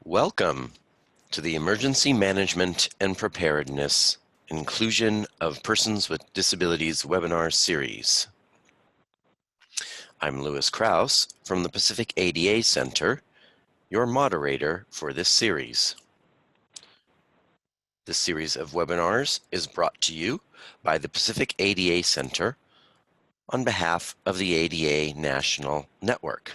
Welcome to the Emergency Management and Preparedness Inclusion of Persons with Disabilities webinar series. I'm Lewis Krause from the Pacific ADA Center, your moderator for this series. This series of webinars is brought to you by the Pacific ADA Center on behalf of the ADA National Network.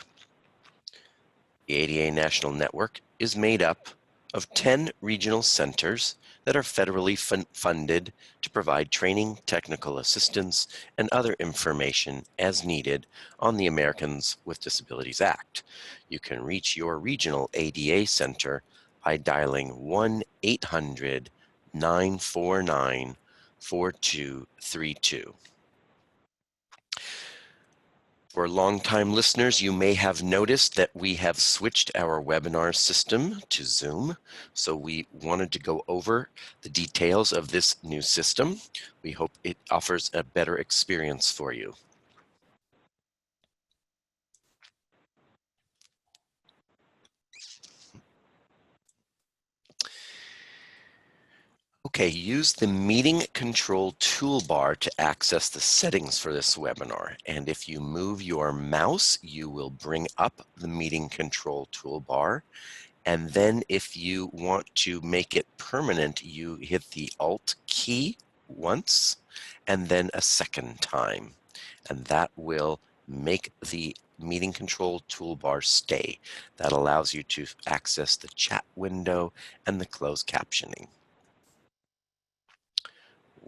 The ADA National Network is made up of 10 regional centers that are federally funded to provide training, technical assistance, and other information as needed on the Americans with Disabilities Act. You can reach your regional ADA center by dialing 1-800-949-4232. For longtime listeners, you may have noticed that we have switched our webinar system to Zoom. So we wanted to go over the details of this new system. We hope it offers a better experience for you. Okay, use the meeting control toolbar to access the settings for this webinar. And if you move your mouse, you will bring up the meeting control toolbar. And then if you want to make it permanent, you hit the Alt key once and then a second time. And that will make the meeting control toolbar stay. That allows you to access the chat window and the closed captioning.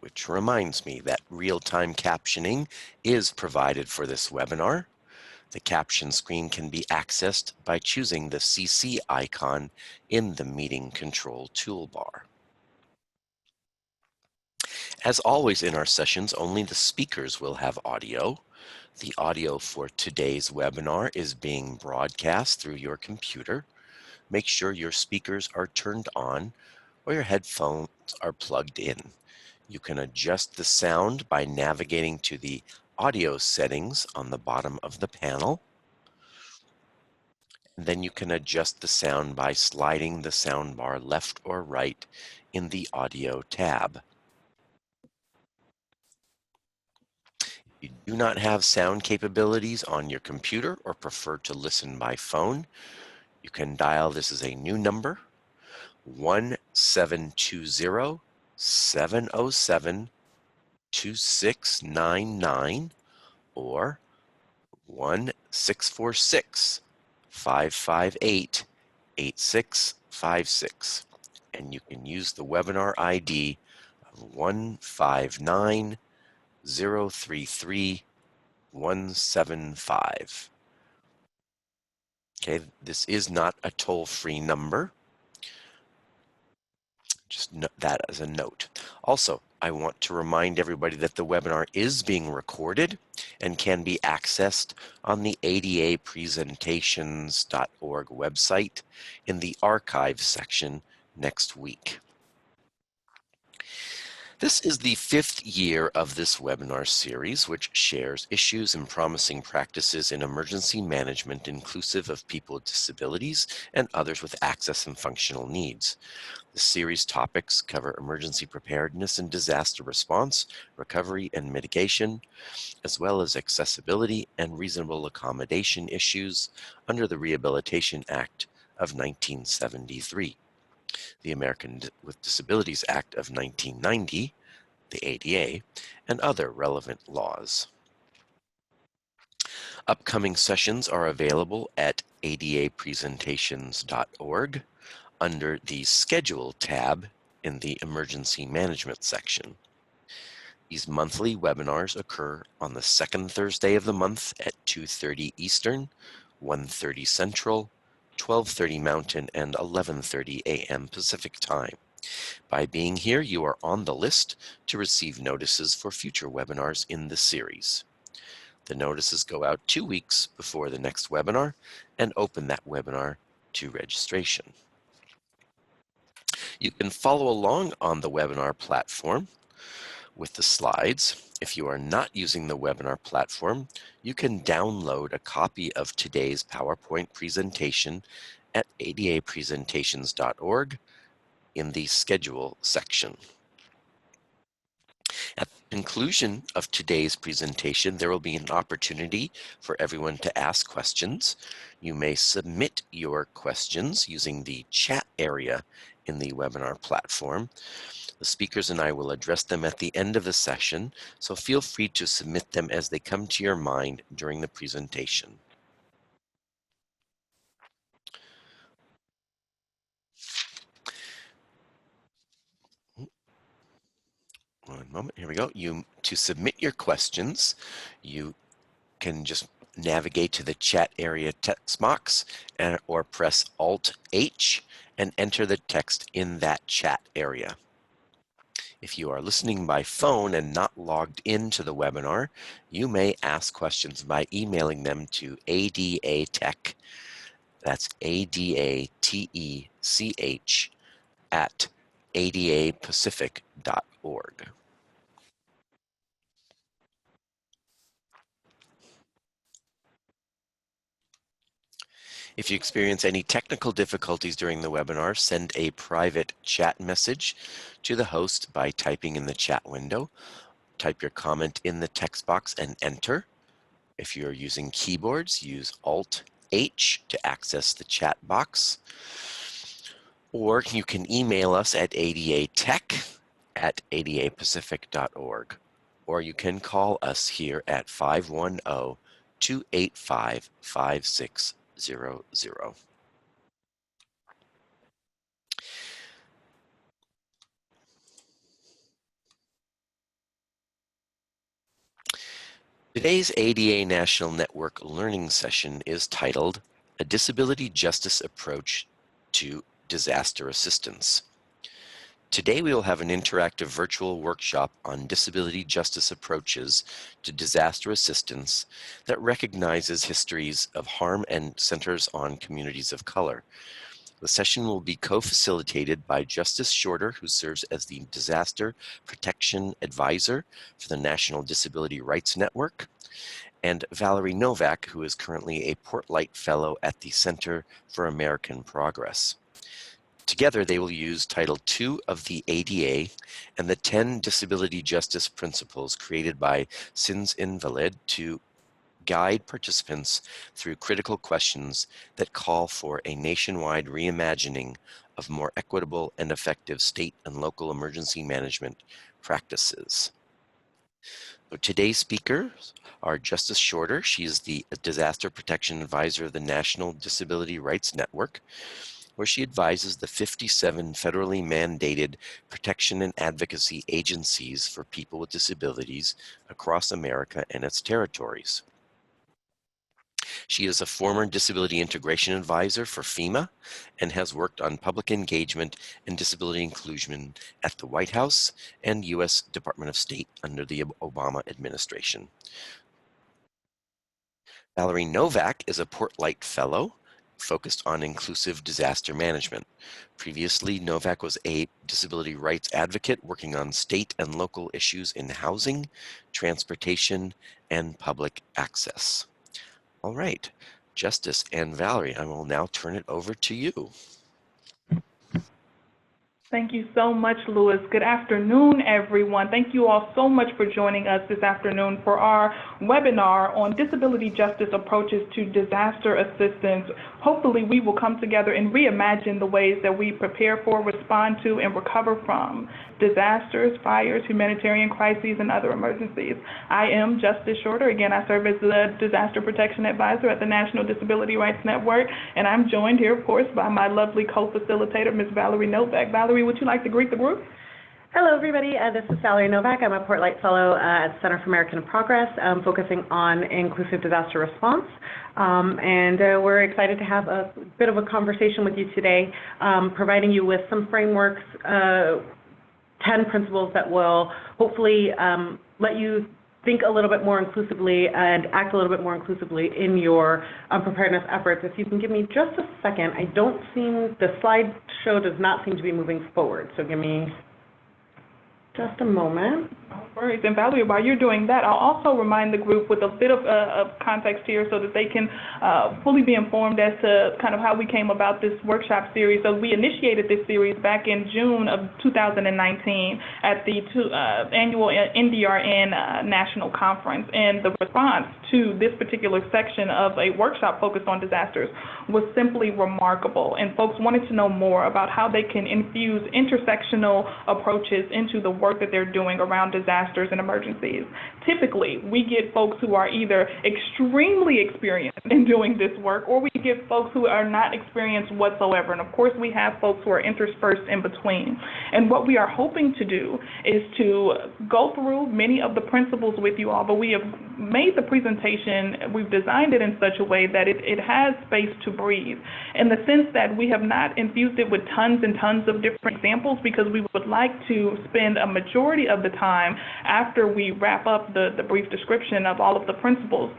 Which reminds me that real-time captioning is provided for this webinar. The caption screen can be accessed by choosing the CC icon in the meeting control toolbar. As always in our sessions, only the speakers will have audio. The audio for today's webinar is being broadcast through your computer. Make sure your speakers are turned on or your headphones are plugged in. You can adjust the sound by navigating to the audio settings on the bottom of the panel. Then you can adjust the sound by sliding the soundbar left or right in the audio tab. If you do not have sound capabilities on your computer or prefer to listen by phone, you can dial, this is a new number, 1-720-707-2699 or 1-646-558-8656. And you can use the webinar ID of 159-033-175. Okay, this is not a toll-free number. Just note that as a note. Also, I want to remind everybody that the webinar is being recorded and can be accessed on the adapresentations.org website in the archive section next week. This is the 5th year of this webinar series, which shares issues and promising practices in emergency management inclusive of people with disabilities and others with access and functional needs. The series topics cover emergency preparedness and disaster response, recovery and mitigation, as well as accessibility and reasonable accommodation issues under the Rehabilitation Act of 1973. The American with Disabilities Act of 1990, the ADA, and other relevant laws. Upcoming sessions are available at adapresentations.org under the Schedule tab in the Emergency Management section. These monthly webinars occur on the second Thursday of the month at 2:30 Eastern, 1:30 Central, 12:30 Mountain, and 11:30 a.m. Pacific Time. By being here, you are on the list to receive notices for future webinars in the series. The notices go out 2 weeks before the next webinar and open that webinar to registration. You can follow along on the webinar platform with the slides. If you are not using the webinar platform, you can download a copy of today's PowerPoint presentation at adapresentations.org in the Schedule section. At the conclusion of today's presentation, there will be an opportunity for everyone to ask questions. You may submit your questions using the chat area in the webinar platform. The speakers and I will address them at the end of the session, so feel free to submit them as they come to your mind during the presentation. One moment, here we go. To submit your questions, you can just navigate to the chat area text box or press Alt-H and enter the text in that chat area. If you are listening by phone and not logged into the webinar, you may ask questions by emailing them to ADATech, that's ADATECH, at adapacific.org. If you experience any technical difficulties during the webinar, send a private chat message to the host by typing in the chat window. Type your comment in the text box and enter. If you're using keyboards, use Alt-H to access the chat box. Or you can email us at adatech@adapacific.org. Or you can call us here at 510-285-5600. Today's ADA National Network Learning Session is titled A Disability Justice Approach to Disaster Assistance. Today we will have an interactive virtual workshop on disability justice approaches to disaster assistance that recognizes histories of harm and centers on communities of color. The session will be co-facilitated by Justice Shorter, who serves as the Disaster Protection Advisor for the National Disability Rights Network, and Valerie Novack, who is currently a Portlight Fellow at the Center for American Progress. Together, they will use Title II of the ADA and the 10 disability justice principles created by Sins Invalid to guide participants through critical questions that call for a nationwide reimagining of more equitable and effective state and local emergency management practices. So today's speakers are Justice Shorter. She is the Disaster Protection Advisor of the National Disability Rights Network, where she advises the 57 federally mandated protection and advocacy agencies for people with disabilities across America and its territories. She is a former disability integration advisor for FEMA and has worked on public engagement and disability inclusion at the White House and U.S. Department of State under the Obama administration. Valerie Novack is a Portlight Fellow focused on inclusive disaster management. Previously, Novack was a disability rights advocate working on state and local issues in housing, transportation, and public access. All right, Justice and Valerie, I will now turn it over to you. Thank you so much, Louis. Good afternoon, everyone. Thank you all so much for joining us this afternoon for our webinar on disability justice approaches to disaster assistance. Hopefully, we will come together and reimagine the ways that we prepare for, respond to, and recover from disasters, fires, humanitarian crises, and other emergencies. I am Justice Shorter. Again, I serve as the Disaster Protection Advisor at the National Disability Rights Network, and I'm joined here, of course, by my lovely co-facilitator, Ms. Valerie Novack. Valerie, would you like to greet the group? Hello, everybody. This is Valerie Novack. I'm a Portlight Fellow at the Center for American Progress, focusing on inclusive disaster response. And we're excited to have a bit of a conversation with you today, providing you with some frameworks, 10 principles that will hopefully let you think a little bit more inclusively and act a little bit more inclusively in your preparedness efforts. If you can give me just a second, the slideshow does not seem to be moving forward, so give me just a moment. worries. And Valerie, while you're doing that, I'll also remind the group with a bit of context here so that they can fully be informed as to kind of how we came about this workshop series. So we initiated this series back in June of 2019 at the annual NDRN National Conference. And the response to this particular section of a workshop focused on disasters was simply remarkable. And folks wanted to know more about how they can infuse intersectional approaches into the work that they're doing around disasters and emergencies. Typically, we get folks who are either extremely experienced in doing this work, or we get folks who are not experienced whatsoever. And of course, we have folks who are interspersed in between. And what we are hoping to do is to go through many of the principles with you all, but we have made the presentation, we've designed it in such a way that it has space to breathe, in the sense that we have not infused it with tons and tons of different examples, because we would like to spend a majority of the time after we wrap up the brief description of all of the principles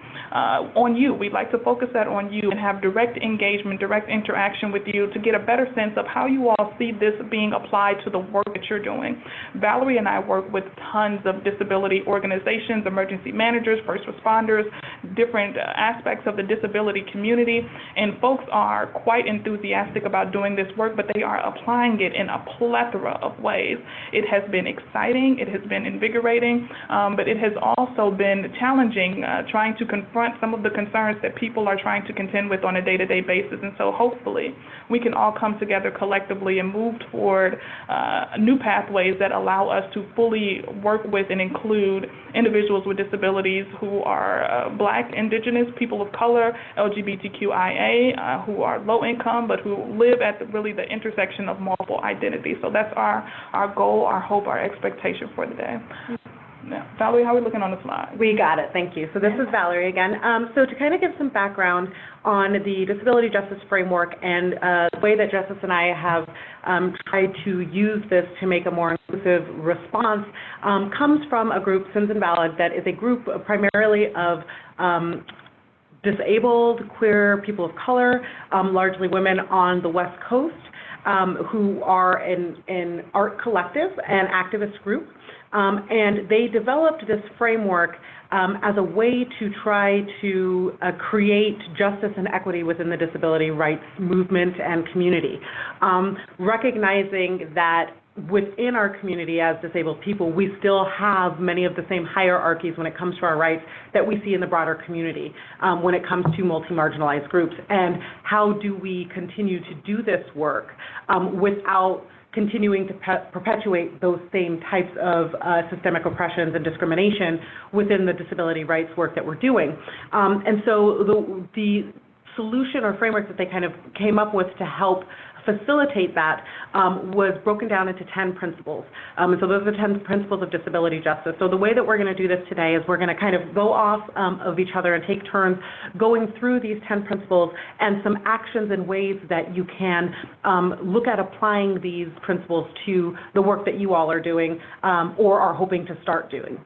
on you. We'd like to focus that on you and have direct engagement, direct interaction with you to get a better sense of how you all see this being applied to the work that you're doing. Valerie and I work with tons of disability organizations, emergency managers, first responders, different aspects of the disability community, and folks are quite enthusiastic about doing this work, but they are applying it in a plethora of ways. It has been exciting, it has been invigorating, but it has also been challenging trying to confront some of the concerns that people are trying to contend with on a day-to-day basis. And so hopefully we can all come together collectively and move toward new pathways that allow us to fully work with and include individuals with disabilities who are Black, Indigenous, people of color, LGBTQIA, who are low income, but who live at really the intersection of multiple identities. So that's our goal, our hope, our expectation for the day. Now, Valerie, how are we looking on the slide? We got it. Thank you. So this is Valerie again. So to kind of give some background on the disability justice framework and the way that Justice and I have tried to use this to make a more inclusive response comes from a group, Sins Invalid, that is a group primarily of disabled, queer, people of color, largely women on the West Coast, who are an art collective, an activist group. And they developed this framework as a way to try to create justice and equity within the disability rights movement and community, recognizing that within our community as disabled people, we still have many of the same hierarchies when it comes to our rights that we see in the broader community when it comes to multi-marginalized groups. And how do we continue to do this work without continuing to perpetuate those same types of systemic oppressions and discrimination within the disability rights work that we're doing. And so the solution or framework that they kind of came up with to help facilitate that was broken down into 10 principles. And so those are the 10 principles of disability justice. So the way that we're going to do this today is we're going to kind of go off of each other and take turns going through these 10 principles and some actions and ways that you can look at applying these principles to the work that you all are doing or are hoping to start doing.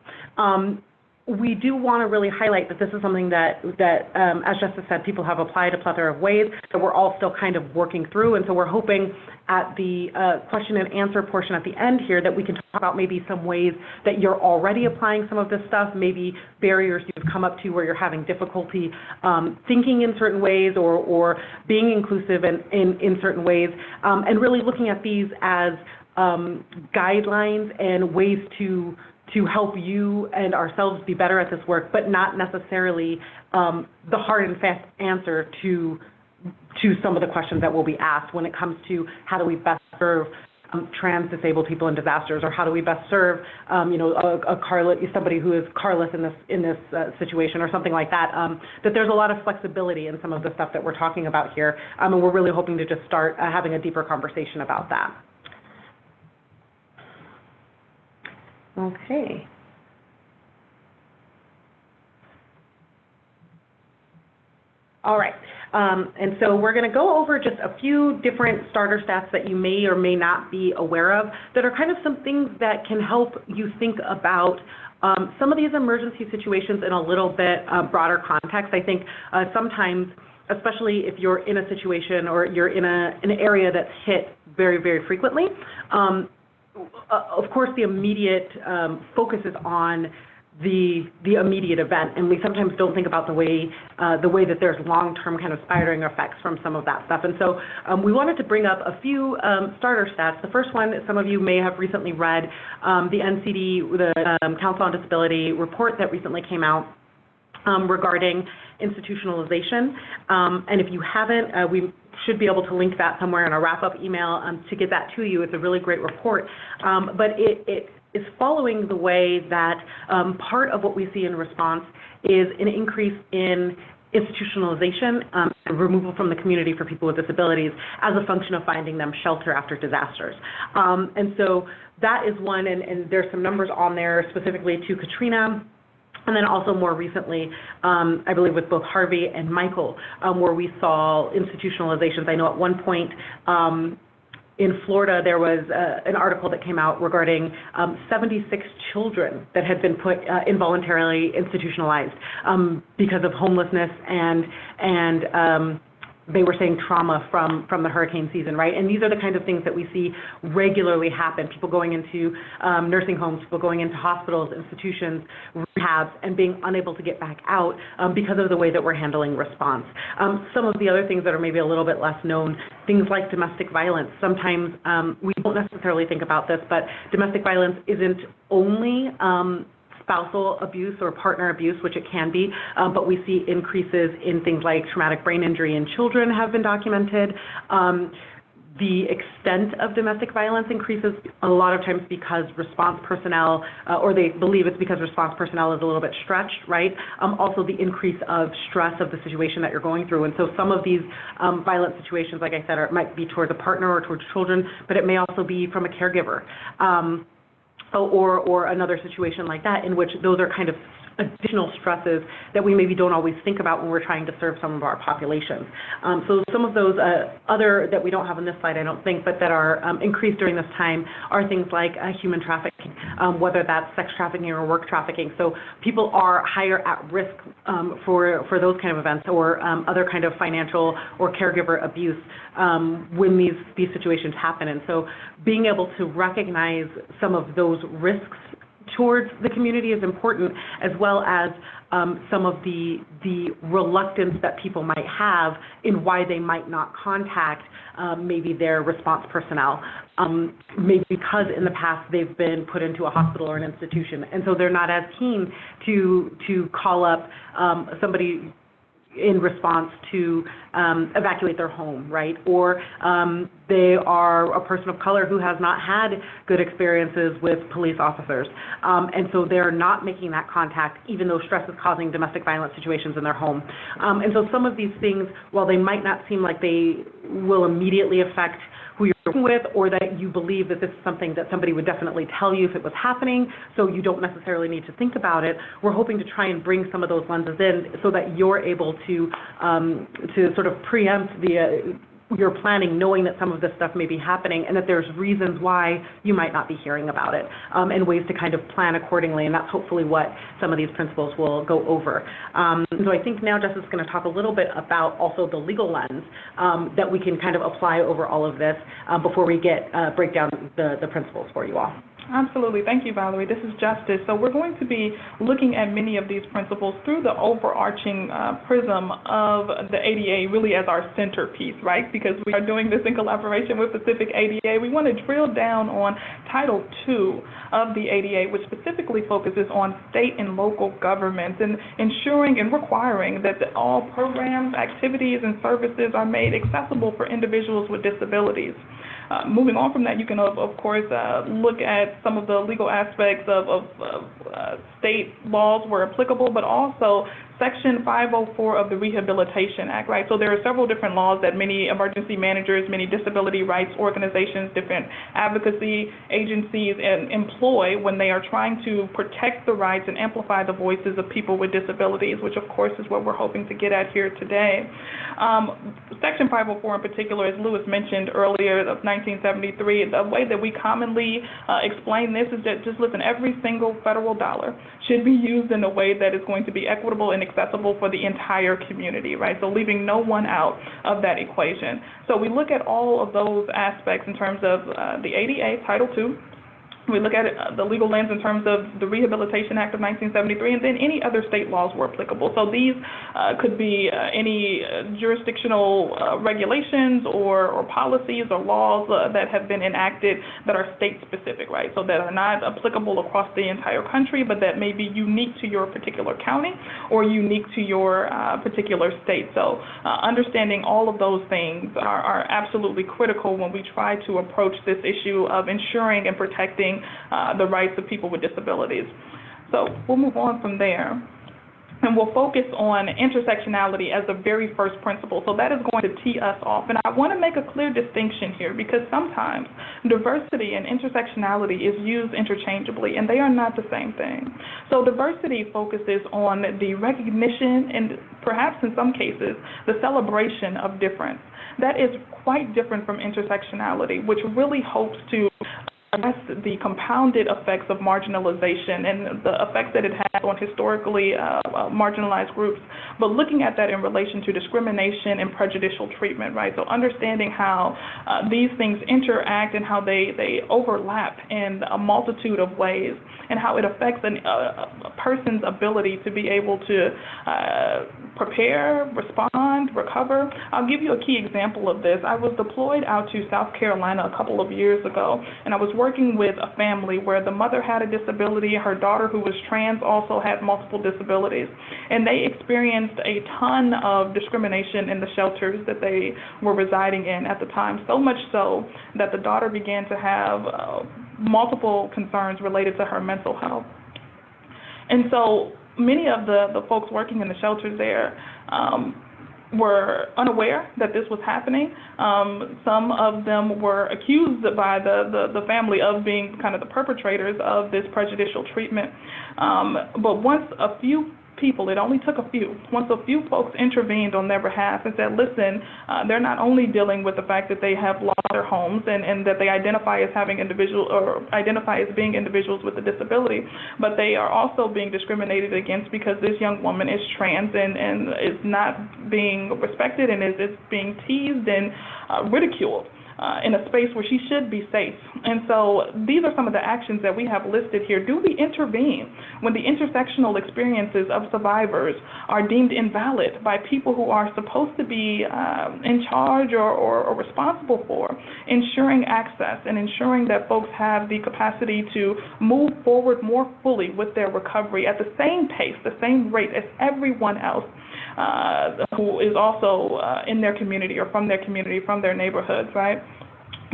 We do want to really highlight that this is something that as Justice said, people have applied a plethora of ways that we're all still kind of working through. And so we're hoping at the question and answer portion at the end here that we can talk about maybe some ways that you're already applying some of this stuff, maybe barriers you've come up to where you're having difficulty thinking in certain ways or being inclusive in certain ways, and really looking at these as guidelines and ways to help you and ourselves be better at this work, but not necessarily the hard and fast answer to some of the questions that will be asked when it comes to how do we best serve trans disabled people in disasters, or how do we best serve somebody who is carless in this situation, or something like that. That there's a lot of flexibility in some of the stuff that we're talking about here, and we're really hoping to just start having a deeper conversation about that. Okay. All right. And so we're going to go over just a few different starter stats that you may or may not be aware of that are kind of some things that can help you think about some of these emergency situations in a little bit broader context. I think sometimes, especially if you're in a situation or you're in an area that's hit very, very frequently, of course, the immediate focus is on the immediate event, and we sometimes don't think about the way that there's long-term kind of spidering effects from some of that stuff. And so we wanted to bring up a few starter stats. The first one, some of you may have recently read the NCD, the Council on Disability report that recently came out regarding institutionalization. And if you haven't, we should be able to link that somewhere in our wrap-up email to get that to you. It's a really great report. But it is following the way that part of what we see in response is an increase in institutionalization and removal from the community for people with disabilities as a function of finding them shelter after disasters. And so that is one, and there's some numbers on there specifically to Katrina, and then also more recently, I believe with both Harvey and Michael, where we saw institutionalizations. I know at one point in Florida, there was an article that came out regarding 76 children that had been put involuntarily institutionalized because of homelessness and they were saying trauma from the hurricane season, right? And these are the kinds of things that we see regularly happen. People going into nursing homes, people going into hospitals, institutions, rehabs, and being unable to get back out because of the way that we're handling response. Some of the other things that are maybe a little bit less known, things like domestic violence. Sometimes we don't necessarily think about this, but domestic violence isn't only spousal abuse or partner abuse, which it can be, but we see increases in things like traumatic brain injury in children have been documented. The extent of domestic violence increases a lot of times because response personnel, or they believe it's because response personnel is a little bit stretched, right? Also the increase of stress of the situation that you're going through. And so some of these violent situations, like I said, might be towards a partner or towards children, but it may also be from a caregiver. Or another situation like that, in which those are kind of additional stresses that we maybe don't always think about when we're trying to serve some of our populations. So some of those other that we don't have on this slide, I don't think, but that are increased during this time are things like human trafficking, whether that's sex trafficking or work trafficking. So people are higher at risk for those kind of events, or other kind of financial or caregiver abuse when these situations happen. And so being able to recognize some of those risks towards the community is important, as well as some of the reluctance that people might have in why they might not contact maybe their response personnel, maybe because in the past they've been put into a hospital or an institution, and so they're not as keen to call up somebody in response to evacuate their home, right? Or they are a person of color who has not had good experiences with police officers. And so they're not making that contact, even though stress is causing domestic violence situations in their home. And so some of these things, while they might not seem like they will immediately affect who you're working with, or that you believe that this is something that somebody would definitely tell you if it was happening, so you don't necessarily need to think about it, we're hoping to try and bring some of those lenses in so that you're able to sort of preempt your planning, knowing that some of this stuff may be happening and that there's reasons why you might not be hearing about it, and ways to kind of plan accordingly. And that's hopefully what some of these principles will go over. So I think now Jess is going to talk a little bit about also the legal lens that we can kind of apply over all of this before we break down the principles for you all. Absolutely. Thank you, Valerie. This is Justice. So we're going to be looking at many of these principles through the overarching prism of the ADA really as our centerpiece, right? Because we are doing this in collaboration with Pacific ADA. We want to drill down on Title II of the ADA, which specifically focuses on state and local governments and ensuring and requiring that all programs, activities, and services are made accessible for individuals with disabilities. Moving on from that, you can, of course, look at some of the legal aspects of state laws where applicable, but also Section 504 of the Rehabilitation Act, right? So there are several different laws that many emergency managers, many disability rights organizations, different advocacy agencies employ when they are trying to protect the rights and amplify the voices of people with disabilities, which of course is what we're hoping to get at here today. Section 504 in particular, as Lewis mentioned earlier, of 1973, the way that we commonly explain this is that just listen, every single federal dollar should be used in a way that is going to be equitable and accessible for the entire community, right? So leaving no one out of that equation. So we look at all of those aspects in terms of the ADA, Title II, We look at it, the legal lens in terms of the Rehabilitation Act of 1973, and then any other state laws were applicable. So these could be any jurisdictional regulations or policies or laws that have been enacted that are state-specific, right? So that are not applicable across the entire country, but that may be unique to your particular county or unique to your particular state. So understanding all of those things are absolutely critical when we try to approach this issue of ensuring and protecting the rights of people with disabilities. So we'll move on from there. And we'll focus on intersectionality as the very first principle. So that is going to tee us off. And I want to make a clear distinction here, because sometimes diversity and intersectionality is used interchangeably, and they are not the same thing. So diversity focuses on the recognition and perhaps in some cases the celebration of difference. That is quite different from intersectionality, which really hopes to address the compounded effects of marginalization and the effects that it has on historically marginalized groups, but looking at that in relation to discrimination and prejudicial treatment, right? So understanding how these things interact and how they overlap in a multitude of ways, and how it affects a person's ability to be able to prepare, respond, recover. I'll give you a key example of this. I was deployed out to South Carolina a couple of years ago, and I was working with a family where the mother had a disability, her daughter, who was trans, also had multiple disabilities, and they experienced a ton of discrimination in the shelters that they were residing in at the time, so much so that the daughter began to have multiple concerns related to her mental health. And so many of the folks working in the shelters there were unaware that this was happening. Some of them were accused by the family of being kind of the perpetrators of this prejudicial treatment. But once a few people, it only took a few, once a few folks intervened on their behalf and said, listen, they're not only dealing with the fact that they have lost their homes and that they identify as having identify as being individuals with a disability, but they are also being discriminated against because this young woman is trans and is not being respected and is being teased and ridiculed in a space where she should be safe. And so these are some of the actions that we have listed here. Do we intervene when the intersectional experiences of survivors are deemed invalid by people who are supposed to be in charge or responsible for ensuring access and ensuring that folks have the capacity to move forward more fully with their recovery at the same pace, the same rate as everyone else who is also in their community or from their community, from their neighborhoods, right?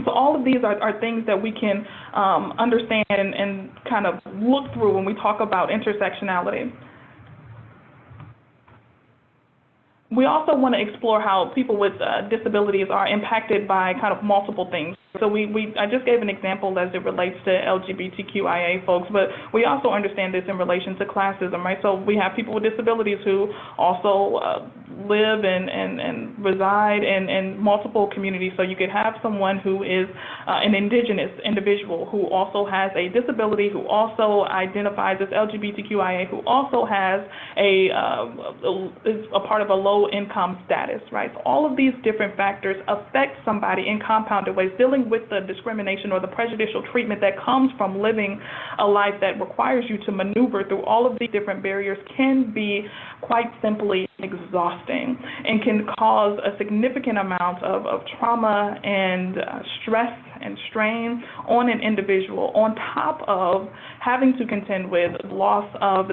So all of these are things that we can understand and kind of look through when we talk about intersectionality. We also want to explore how people with disabilities are impacted by kind of multiple things. So I just gave an example as it relates to LGBTQIA folks, but we also understand this in relation to classism, right? So we have people with disabilities who also live and reside in multiple communities. So you could have someone who is an Indigenous individual who also has a disability, who also identifies as LGBTQIA, who also has is a part of a low-income status, right? So all of these different factors affect somebody in compounded ways, dealing with the discrimination or the prejudicial treatment that comes from living a life that requires you to maneuver through all of these different barriers can be quite simply exhausting and can cause a significant amount of trauma and stress and strain on an individual, on top of having to contend with loss of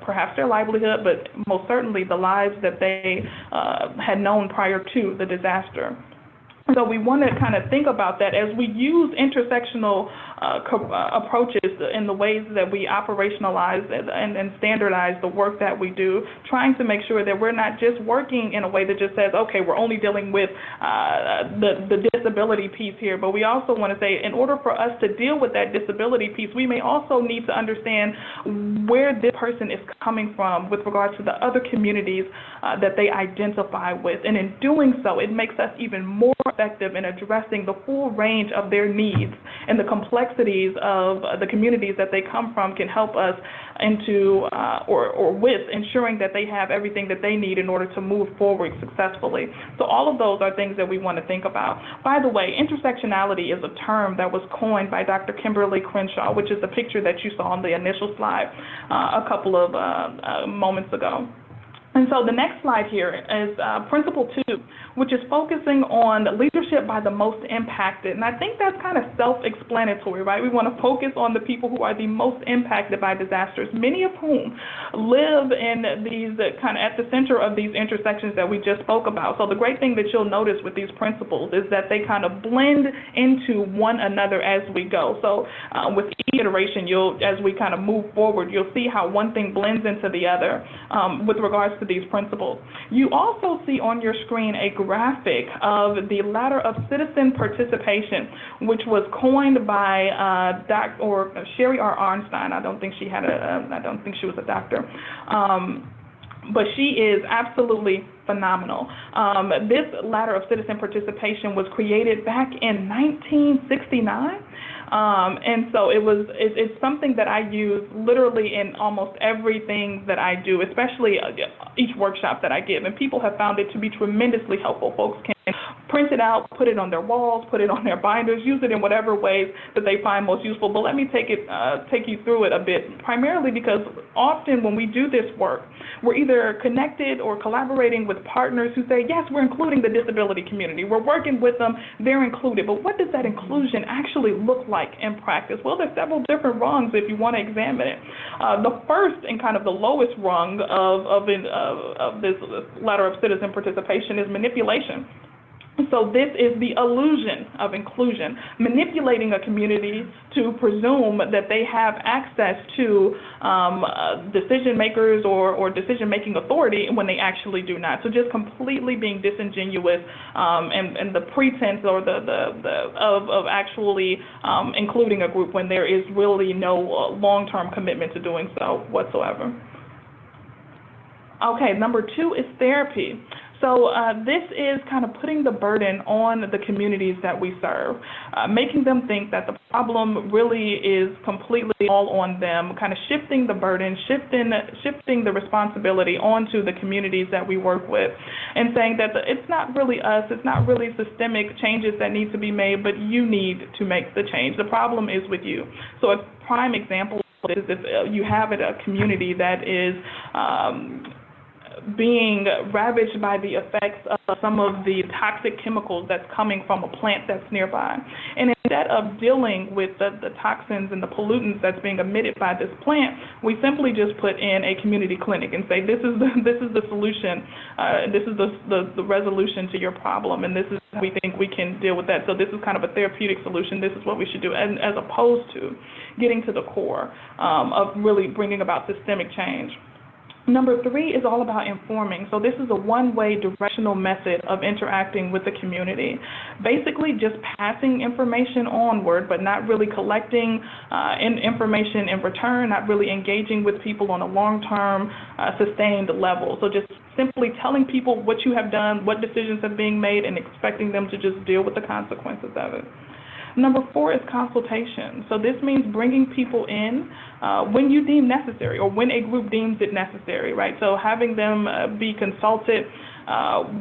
perhaps their livelihood, but most certainly the lives that they had known prior to the disaster. So we want to kind of think about that as we use intersectional approaches in the ways that we operationalize and standardize the work that we do, trying to make sure that we're not just working in a way that just says, okay, we're only dealing with the disability piece here, but we also want to say in order for us to deal with that disability piece, we may also need to understand where this person is coming from with regards to the other communities that they identify with. And in doing so, it makes us even more effective in addressing the full range of their needs and the complex complexities of the communities that they come from can help us into or with ensuring that they have everything that they need in order to move forward successfully. So all of those are things that we want to think about. By the way, intersectionality is a term that was coined by Dr. Kimberly Crenshaw, which is the picture that you saw on the initial slide a couple of moments ago. And so the next slide here is Principle 2, which is focusing on leadership by the most impacted. And I think that's kind of self-explanatory, right? We want to focus on the people who are the most impacted by disasters, many of whom live in these kind of at the center of these intersections that we just spoke about. So the great thing that you'll notice with these principles is that they kind of blend into one another as we go. So with each iteration, as we kind of move forward, you'll see how one thing blends into the other with regards to these principles. You also see on your screen a graphic of the ladder of citizen participation, which was coined by Sherry R. Arnstein. I don't think she was a doctor. But she is absolutely phenomenal. This ladder of citizen participation was created back in 1969. And so it's something that I use literally in almost everything that I do, especially each workshop that I give. And people have found it to be tremendously helpful. Folks can print it out, put it on their walls, put it on their binders, use it in whatever ways that they find most useful. But let me take you through it a bit, primarily because often when we do this work, we're either connected or collaborating with partners who say, yes, we're including the disability community. We're working with them. They're included. But what does that inclusion actually look like in practice? Well, there's several different rungs if you want to examine it. The first and kind of the lowest rung of this ladder of citizen participation is manipulation. So this is the illusion of inclusion, manipulating a community to presume that they have access to decision makers or decision-making authority when they actually do not. So just completely being disingenuous and the pretense or of actually including a group when there is really no long-term commitment to doing so whatsoever. Okay, number 2 is therapy. So this is kind of putting the burden on the communities that we serve, making them think that the problem really is completely all on them, kind of shifting the burden, shifting the responsibility onto the communities that we work with, and saying that it's not really us, it's not really systemic changes that need to be made, but you need to make the change. The problem is with you. So a prime example is if you have a community that is being ravaged by the effects of some of the toxic chemicals that's coming from a plant that's nearby. And instead of dealing with the toxins and the pollutants that's being emitted by this plant, we simply just put in a community clinic and say, this is the solution, this is the resolution to your problem, and this is how we think we can deal with that. So this is kind of a therapeutic solution. This is what we should do, as opposed to getting to the core of really bringing about systemic change. Number 3 is all about informing. So this is a one-way directional method of interacting with the community. Basically just passing information onward, but not really collecting information in return, not really engaging with people on a long-term, sustained level. So just simply telling people what you have done, what decisions are being made, and expecting them to just deal with the consequences of it. Number 4 is consultation. So this means bringing people in when you deem necessary or when a group deems it necessary, right? So having them be consulted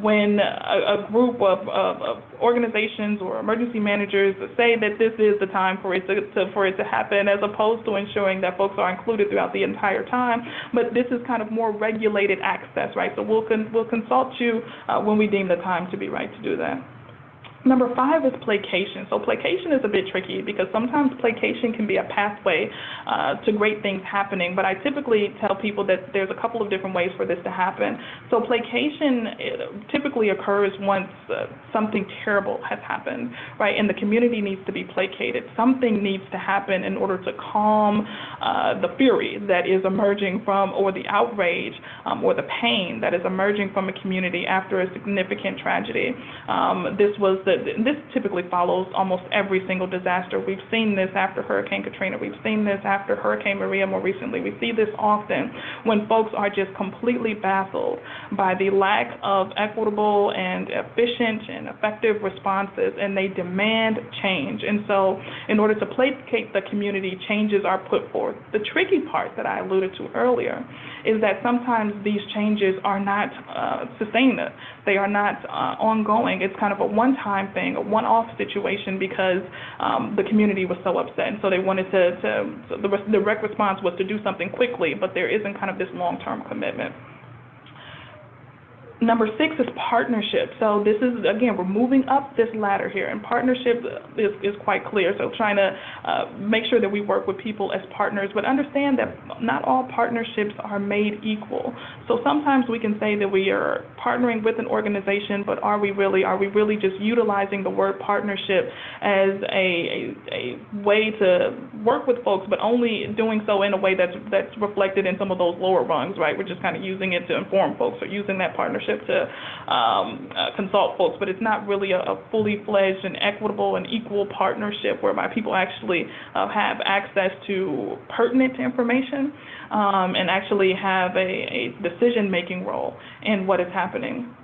when a group of organizations or emergency managers say that this is the time for it to happen, as opposed to ensuring that folks are included throughout the entire time. But this is kind of more regulated access, right? So we'll consult you when we deem the time to be right to do that. Number 5 is placation. So placation is a bit tricky because sometimes placation can be a pathway to great things happening, but I typically tell people that there's a couple of different ways for this to happen. So placation typically occurs once something terrible has happened, right? And the community needs to be placated. Something needs to happen in order to calm the fury that is emerging from, or the outrage or the pain that is emerging from a community after a significant tragedy. This was this typically follows almost every single disaster. We've seen this after Hurricane Katrina. We've seen this after Hurricane Maria more recently. We see this often when folks are just completely baffled by the lack of equitable and efficient and effective responses, and they demand change. And so in order to placate the community, changes are put forth. The tricky part that I alluded to earlier is that sometimes these changes are not sustained. They are not ongoing. It's kind of a one-time thing, a one-off situation because the community was so upset. And so they wanted so the direct response was to do something quickly, but there isn't kind of this long-term commitment. Number 6 is partnership. So this is, again, we're moving up this ladder here, and partnership is quite clear. So trying to make sure that we work with people as partners, but understand that not all partnerships are made equal. So sometimes we can say that we are partnering with an organization, but are we really just utilizing the word partnership as a way to work with folks, but only doing so in a way that's reflected in some of those lower rungs, right? We're just kind of using it to inform folks or using that partnership to consult folks, but it's not really a fully fledged and equitable and equal partnership whereby people actually have access to pertinent information and actually have a decision-making role in what is happening.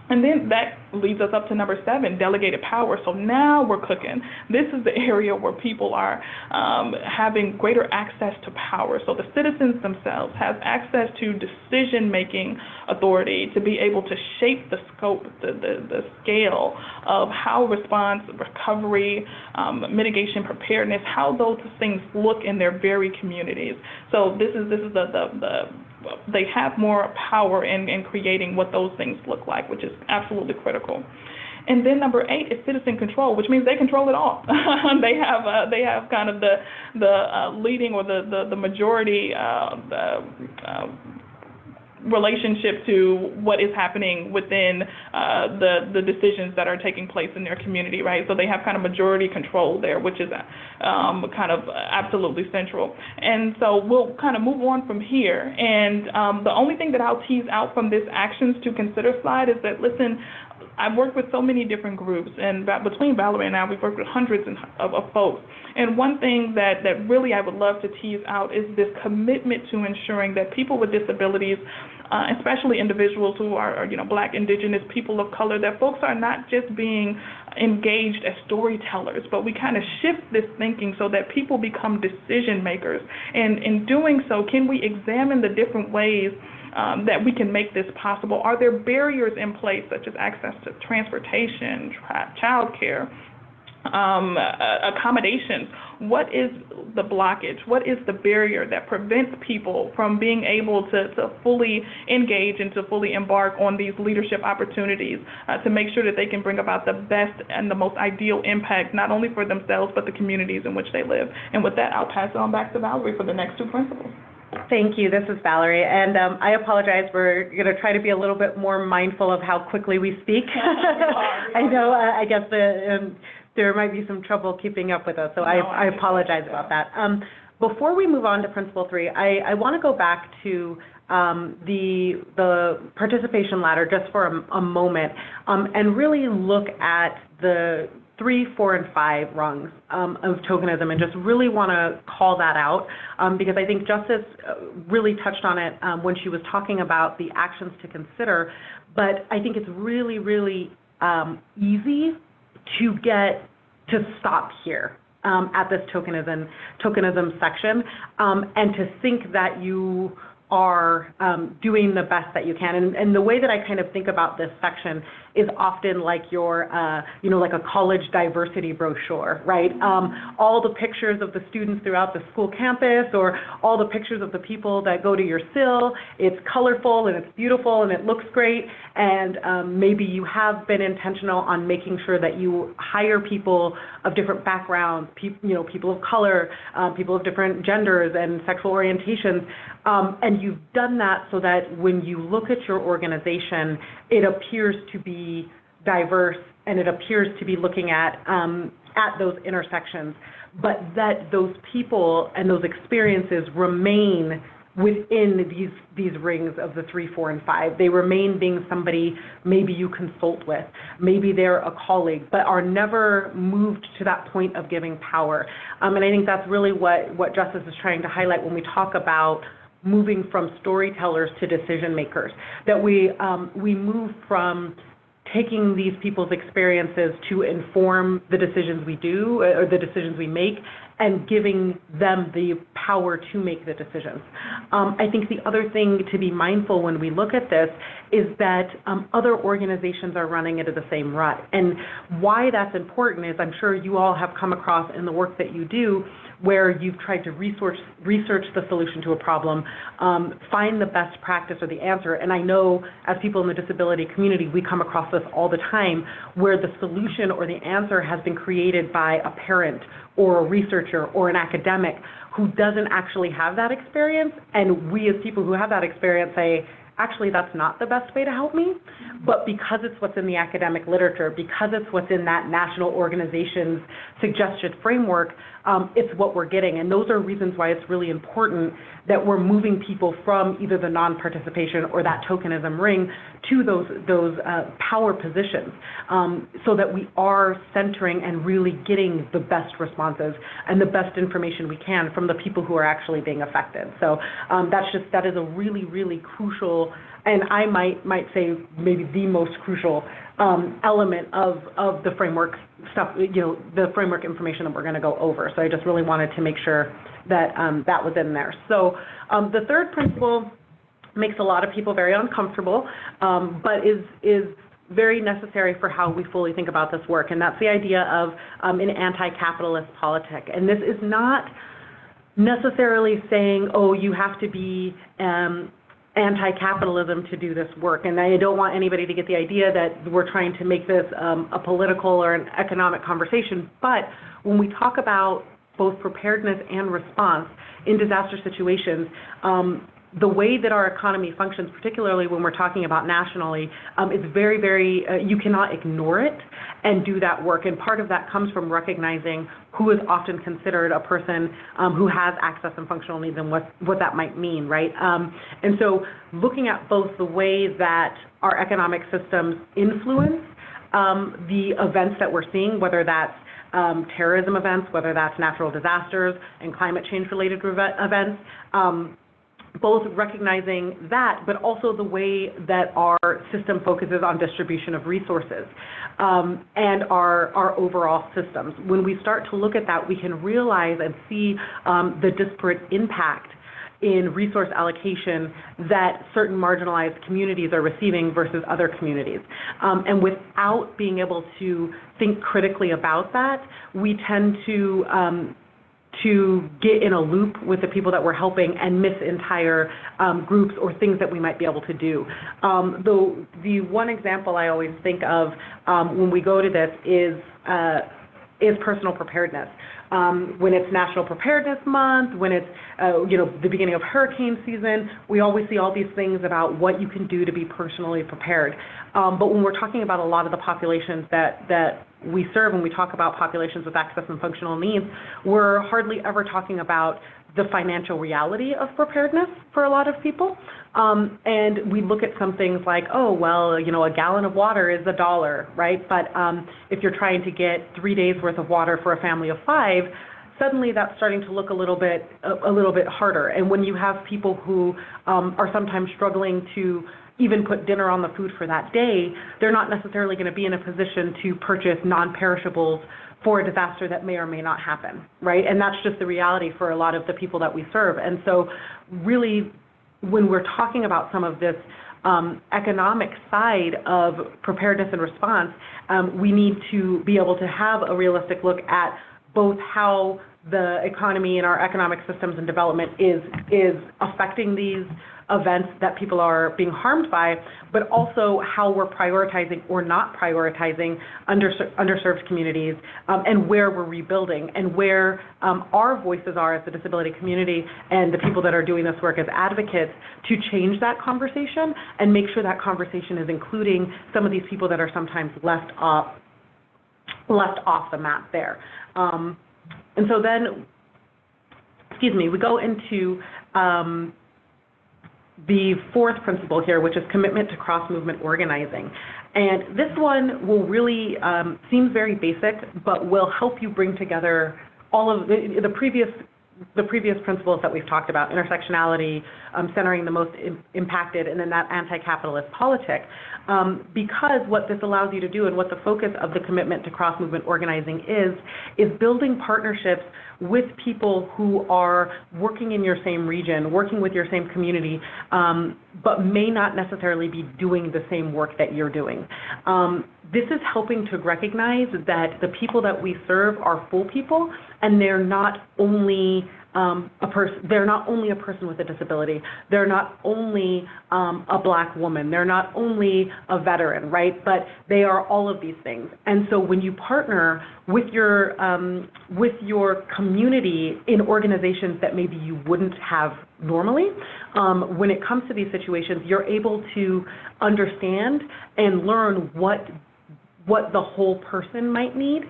And then that leads us up to number 7, delegated power. So now we're cooking. This is the area where people are having greater access to power. So the citizens themselves have access to decision-making authority to be able to shape the scope, the scale of how response, recovery, mitigation, preparedness, how those things look in their very communities. So this is they have more power in creating what those things look like, which is absolutely critical. And then number 8 is citizen control, which means they control it all. They have kind of the leading or the majority relationship to what is happening within the decisions that are taking place in their community, right? So they have kind of majority control there, which is kind of absolutely central. And so we'll kind of move on from here. And the only thing that I'll tease out from this actions to consider slide is that, listen, I've worked with so many different groups, and between Valerie and I, we've worked with hundreds of folks. And one thing that really I would love to tease out is this commitment to ensuring that people with disabilities, especially individuals who are Black, Indigenous, people of color, that folks are not just being engaged as storytellers, but we kind of shift this thinking so that people become decision makers. And in doing so, can we examine the different ways that we can make this possible? Are there barriers in place, such as access to transportation, childcare, accommodations? What is the blockage? What is the barrier that prevents people from being able to fully engage and to fully embark on these leadership opportunities to make sure that they can bring about the best and the most ideal impact, not only for themselves, but the communities in which they live? And with that, I'll pass it on back to Valerie for the next 2 principles. Thank you. This is Valerie, and I apologize. We're going to try to be a little bit more mindful of how quickly we speak. I know, I guess there might be some trouble keeping up with us, so I apologize about that. Before we move on to Principle 3, I want to go back to the participation ladder just for a moment and really look at the 3, 4, and 5 rungs of tokenism, and just really want to call that out because I think Justice really touched on it when she was talking about the actions to consider, but I think it's really, really easy to stop here at this tokenism section and to think that you are doing the best that you can. And the way that I kind of think about this section is often like your, like a college diversity brochure, right? All the pictures of the students throughout the school campus, or all the pictures of the people that go to your SIL. It's colorful and it's beautiful and it looks great. And maybe you have been intentional on making sure that you hire people of different backgrounds, people of color, people of different genders and sexual orientations. And you've done that so that when you look at your organization, it appears to be diverse and it appears to be looking at those intersections, but that those people and those experiences remain within these rings of the 3, 4, and 5. They remain being somebody maybe you consult with, maybe they're a colleague, but are never moved to that point of giving power. And I think that's really what Justice is trying to highlight when we talk about moving from storytellers to decision makers, that we move from taking these people's experiences to inform the decisions we do or the decisions we make, and giving them the power to make the decisions. I think the other thing to be mindful when we look at this is that other organizations are running into the same rut. And why that's important is I'm sure you all have come across in the work that you do where you've tried to research the solution to a problem, find the best practice or the answer. And I know as people in the disability community, we come across this all the time where the solution or the answer has been created by a parent or a researcher or an academic who doesn't actually have that experience. And we as people who have that experience say, actually, that's not the best way to help me. But because it's what's in the academic literature, because it's what's in that national organization's suggested framework, it's what we're getting. And those are reasons why it's really important that we're moving people from either the non-participation or that tokenism ring to those power positions, so that we are centering and really getting the best responses and the best information we can from the people who are actually being affected. So that is a really, really crucial, and I might say maybe the most crucial element of the framework stuff, the framework information that we're going to go over. So I just really wanted to make sure that that was in there. So the third principle makes a lot of people very uncomfortable, but is very necessary for how we fully think about this work, and that's the idea of an anti-capitalist politic. And this is not necessarily saying, oh, you have to be anti-capitalism to do this work. And I don't want anybody to get the idea that we're trying to make this a political or an economic conversation. But when we talk about both preparedness and response in disaster situations, the way that our economy functions, particularly when we're talking about nationally, is very, very, you cannot ignore it and do that work. And part of that comes from recognizing who is often considered a person who has access and functional needs and what that might mean, right? And so looking at both the way that our economic systems influence the events that we're seeing, whether that's terrorism events, whether that's natural disasters and climate change-related events, both recognizing that, but also the way that our system focuses on distribution of resources and our overall systems. When we start to look at that, we can realize and see the disparate impact in resource allocation that certain marginalized communities are receiving versus other communities. And without being able to think critically about that, we tend to get in a loop with the people that we're helping and miss entire groups or things that we might be able to do. The one example I always think of when we go to this is personal preparedness. When it's National Preparedness Month, when it's the beginning of hurricane season, we always see all these things about what you can do to be personally prepared. But when we're talking about a lot of the populations that we serve, when we talk about populations with access and functional needs, we're hardly ever talking about the financial reality of preparedness for a lot of people. And we look at some things like, oh, well, a gallon of water is $1, right? But if you're trying to get 3 days worth of water for a family of 5, suddenly that's starting to look a little bit harder. And when you have people who are sometimes struggling to even put dinner on the food for that day, they're not necessarily going to be in a position to purchase non-perishables for a disaster that may or may not happen, right? And that's just the reality for a lot of the people that we serve. And so really, when we're talking about some of this economic side of preparedness and response, we need to be able to have a realistic look at both how the economy and our economic systems and development is affecting these events that people are being harmed by, but also how we're prioritizing or not prioritizing underserved communities, and where we're rebuilding, and where our voices are as the disability community and the people that are doing this work as advocates to change that conversation and make sure that conversation is including some of these people that are sometimes left off the map there. And so then, we go into the fourth principle here, which is commitment to cross-movement organizing. And this one will really seem very basic, but will help you bring together all of the previous principles that we've talked about: intersectionality, centering the most impacted, and then that anti-capitalist politic. Because what this allows you to do, and what the focus of the commitment to cross-movement organizing is building partnerships with people who are working in your same region, working with your same community, but may not necessarily be doing the same work that you're doing. This is helping to recognize that the people that we serve are full people, and they're not only they're not only a person with a disability. They're not only a Black woman. They're not only a veteran, right? But they are all of these things. And so when you partner with your community in organizations that maybe you wouldn't have normally, when it comes to these situations, you're able to understand and learn what the whole person might need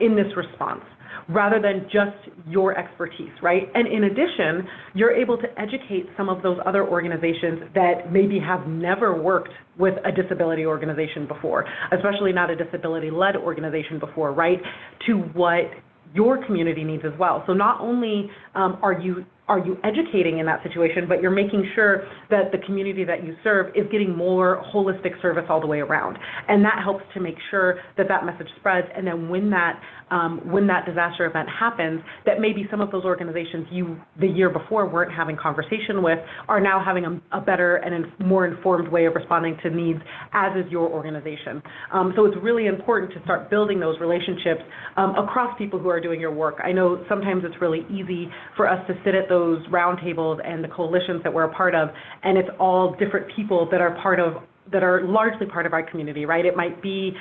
in this response, rather than just your expertise, right? And in addition, you're able to educate some of those other organizations that maybe have never worked with a disability organization before, especially not a disability-led organization before, right, to what your community needs as well. So not only are you educating in that situation, but you're making sure that the community that you serve is getting more holistic service all the way around. And that helps to make sure that that message spreads. And then when that disaster event happens, that maybe some of those organizations you the year before weren't having conversation with are now having a better and more informed way of responding to needs, as is your organization. So it's really important to start building those relationships across people who are doing your work. I know sometimes it's really easy for us to sit at those roundtables and the coalitions that we're a part of, and it's all different people that are largely part of our community, right? It might be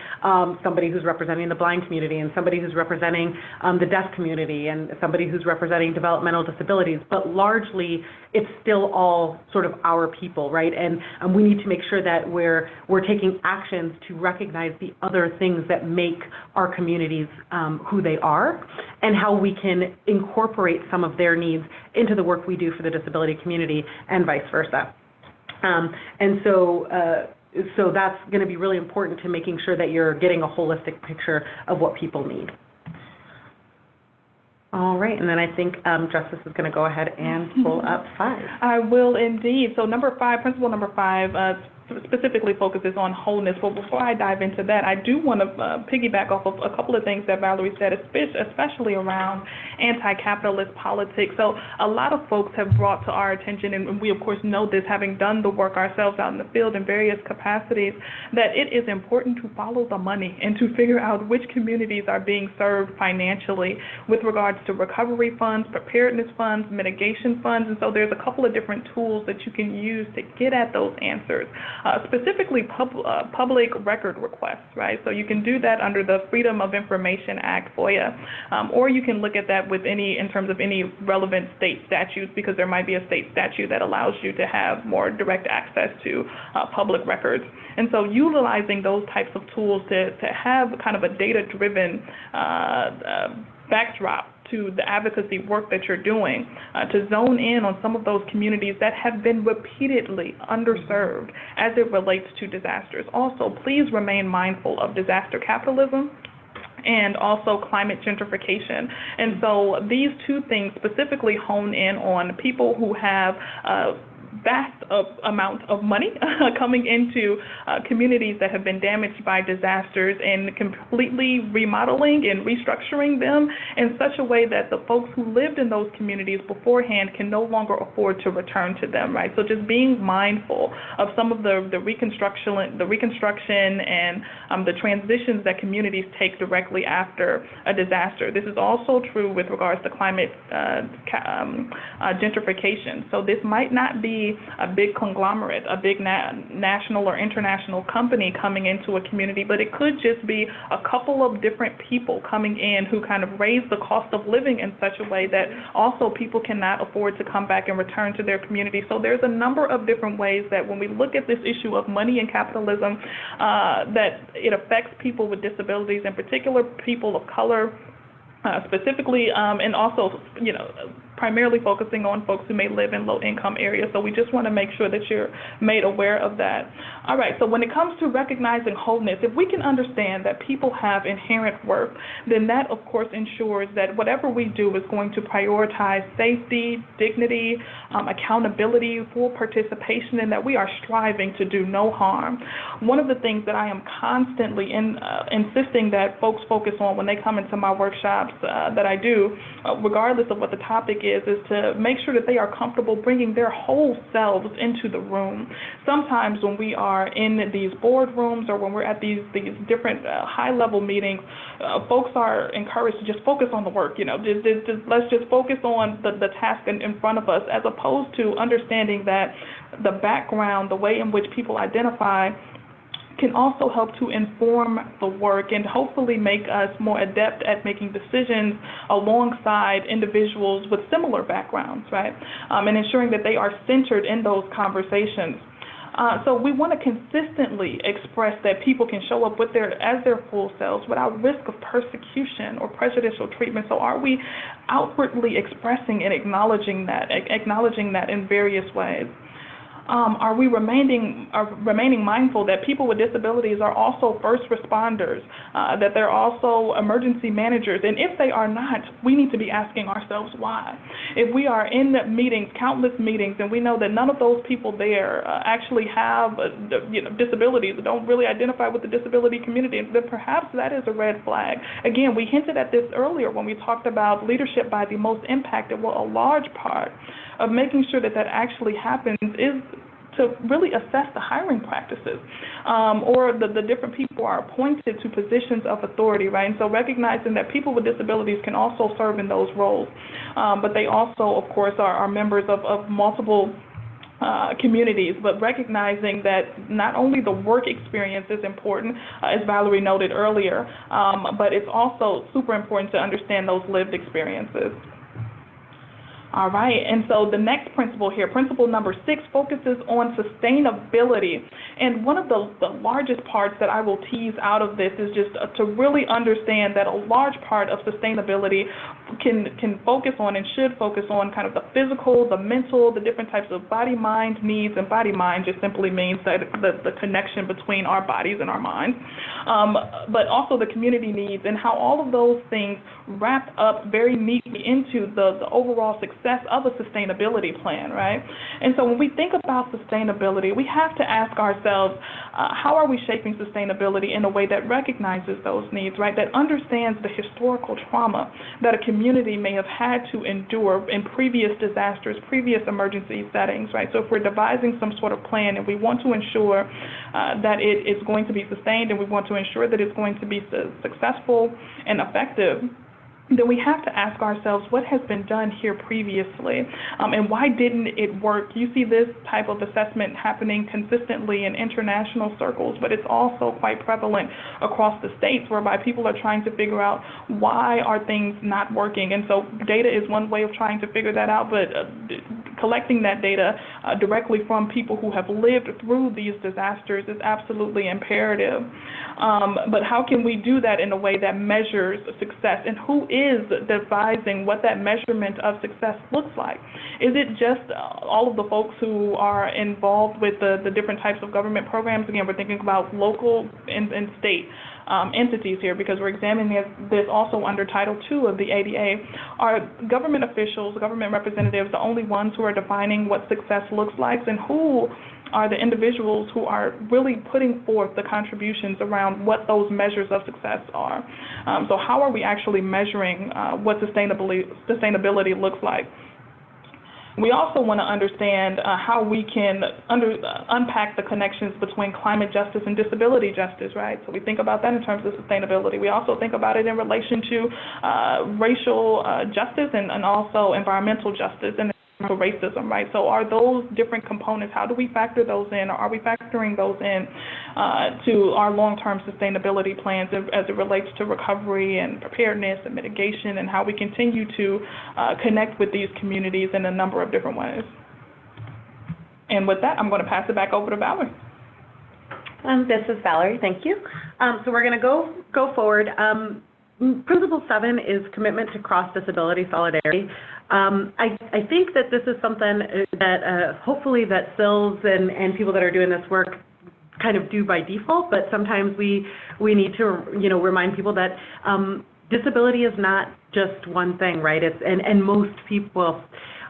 somebody who's representing the blind community, and somebody who's representing the deaf community, and somebody who's representing developmental disabilities, but largely it's still all sort of our people, right? And we need to make sure that we're taking actions to recognize the other things that make our communities who they are, and how we can incorporate some of their needs into the work we do for the disability community, and vice versa. So that's going to be really important to making sure that you're getting a holistic picture of what people need. All right, and then I think Justice is going to go ahead and pull up 5. I will indeed. So principle number 5, specifically focuses on wholeness. But before I dive into that, I do want to piggyback off of a couple of things that Valerie said, especially around anti-capitalist politics. So a lot of folks have brought to our attention, and we of course know this, having done the work ourselves out in the field in various capacities, that it is important to follow the money and to figure out which communities are being served financially with regards to recovery funds, preparedness funds, mitigation funds. And so there's a couple of different tools that you can use to get at those answers. Specifically public record requests, right? So you can do that under the Freedom of Information Act, FOIA, or you can look at that with in terms of any relevant state statutes, because there might be a state statute that allows you to have more direct access to public records. And so utilizing those types of tools to have kind of a data-driven backdrop to the advocacy work that you're doing, to zone in on some of those communities that have been repeatedly underserved as it relates to disasters. Also, please remain mindful of disaster capitalism and also climate gentrification. And so these two things specifically hone in on people who have vast amount of money coming into communities that have been damaged by disasters, and completely remodeling and restructuring them in such a way that the folks who lived in those communities beforehand can no longer afford to return to them, right? So just being mindful of some of the reconstruction and the transitions that communities take directly after a disaster. This is also true with regards to climate gentrification. So this might not be a big conglomerate, a big national or international company coming into a community, but it could just be a couple of different people coming in who kind of raise the cost of living in such a way that also people cannot afford to come back and return to their community. So there's a number of different ways that when we look at this issue of money and capitalism, that it affects people with disabilities, in particular people of color, specifically, and also, primarily focusing on folks who may live in low-income areas. So we just want to make sure that you're made aware of that. All right, so when it comes to recognizing wholeness, if we can understand that people have inherent worth, then that, of course, ensures that whatever we do is going to prioritize safety, dignity, accountability, full participation, and that we are striving to do no harm. One of the things that I am constantly insisting that folks focus on when they come into my workshops that I do, regardless of what the topic is to make sure that they are comfortable bringing their whole selves into the room. Sometimes when we are in these boardrooms or when we're at these different high-level meetings, folks are encouraged to just focus on the work, let's just focus on the task in front of us, as opposed to understanding that the background, the way in which people identify, can also help to inform the work and hopefully make us more adept at making decisions alongside individuals with similar backgrounds, right? And ensuring that they are centered in those conversations. So we want to consistently express that people can show up as their full selves without risk of persecution or prejudicial treatment. So are we outwardly expressing and acknowledging that in various ways? Are we remaining mindful that people with disabilities are also first responders, that they're also emergency managers? And if they are not, we need to be asking ourselves why. If we are in meetings, countless meetings, and we know that none of those people there actually have disabilities, don't really identify with the disability community, then perhaps that is a red flag. Again, we hinted at this earlier when we talked about leadership by the most impacted. Well, a large part of making sure that actually happens is to really assess the hiring practices or the different people are appointed to positions of authority, right? And so recognizing that people with disabilities can also serve in those roles, but they also, of course, are members of multiple communities, but recognizing that not only the work experience is important, as Valerie noted earlier, but it's also super important to understand those lived experiences. All right, and so the next principle here, principle number 6, focuses on sustainability. And one of the largest parts that I will tease out of this is just to really understand that a large part of sustainability can focus on and should focus on kind of the physical, the mental, the different types of body-mind needs, and body-mind just simply means that the connection between our bodies and our minds, but also the community needs and how all of those things wrap up very neatly into the overall success of a sustainability plan, right? And so when we think about sustainability, we have to ask ourselves, how are we shaping sustainability in a way that recognizes those needs, right? That understands the historical trauma that a community may have had to endure in previous disasters, previous emergency settings, right? So if we're devising some sort of plan and we want to ensure that it is going to be sustained and we want to ensure that it's going to be successful and effective, then we have to ask ourselves what has been done here previously and why didn't it work? You see this type of assessment happening consistently in international circles, but it's also quite prevalent across the states whereby people are trying to figure out why are things not working. And so data is one way of trying to figure that out, but collecting that data directly from people who have lived through these disasters is absolutely imperative. But how can we do that in a way that measures success? And who is devising what that measurement of success looks like? Is it just all of the folks who are involved with the different types of government programs? Again, we're thinking about local and state entities here because we're examining this also under Title II of the ADA. Are government officials, government representatives, the only ones who are defining what success looks like, and who are the individuals who are really putting forth the contributions around what those measures of success are? So how are we actually measuring what sustainability looks like? We also want to understand how we can unpack the connections between climate justice and disability justice, right? So we think about that in terms of sustainability. We also think about it in relation to racial justice and also environmental justice and racism, right? So are those different components, how do we factor those in, or are we factoring those in to our long-term sustainability plans as it relates to recovery and preparedness and mitigation and how we continue to connect with these communities in a number of different ways? And with that, I'm going to pass it back over to Valerie. This is Valerie, thank you. So we're going to go forward. Principle 7 is commitment to cross-disability solidarity. I think that this is something that hopefully that CILs and people that are doing this work kind of do by default, but sometimes we need to, remind people that disability is not just one thing, right? And most people,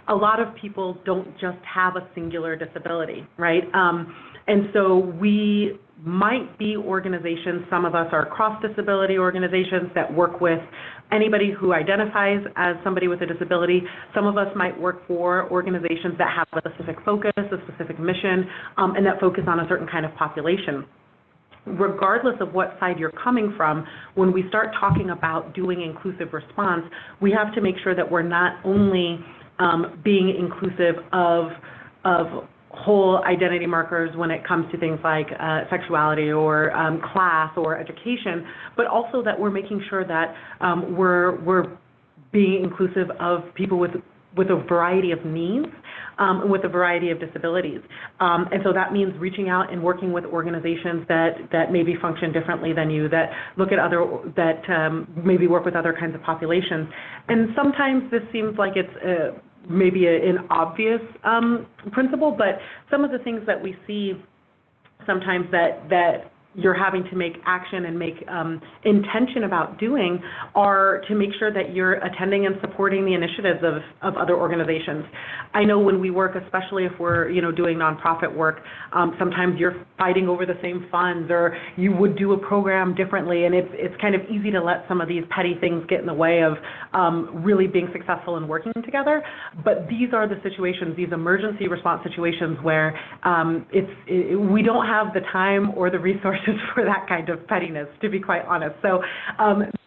a lot of people don't just have a singular disability, right? And so we might be organizations, some of us are cross-disability organizations that work with anybody who identifies as somebody with a disability. Some of us might work for organizations that have a specific focus, a specific mission, and that focus on a certain kind of population. Regardless of what side you're coming from, when we start talking about doing inclusive response, we have to make sure that we're not only being inclusive of whole identity markers when it comes to things like sexuality or class or education, but also that we're making sure that we're being inclusive of people with a variety of needs, with a variety of disabilities. And so that means reaching out and working with organizations that maybe function differently than you, that look at maybe work with other kinds of populations. And sometimes this seems like it's maybe an obvious principle, but some of the things that we see sometimes that you're having to make action and make intention about doing are to make sure that you're attending and supporting the initiatives of other organizations. I know when we work, especially if we're doing nonprofit work, sometimes you're fighting over the same funds, or you would do a program differently, and it's kind of easy to let some of these petty things get in the way of really being successful and working together. But these are the situations, these emergency response situations where we don't have the time or the resources for that kind of pettiness, to be quite honest. So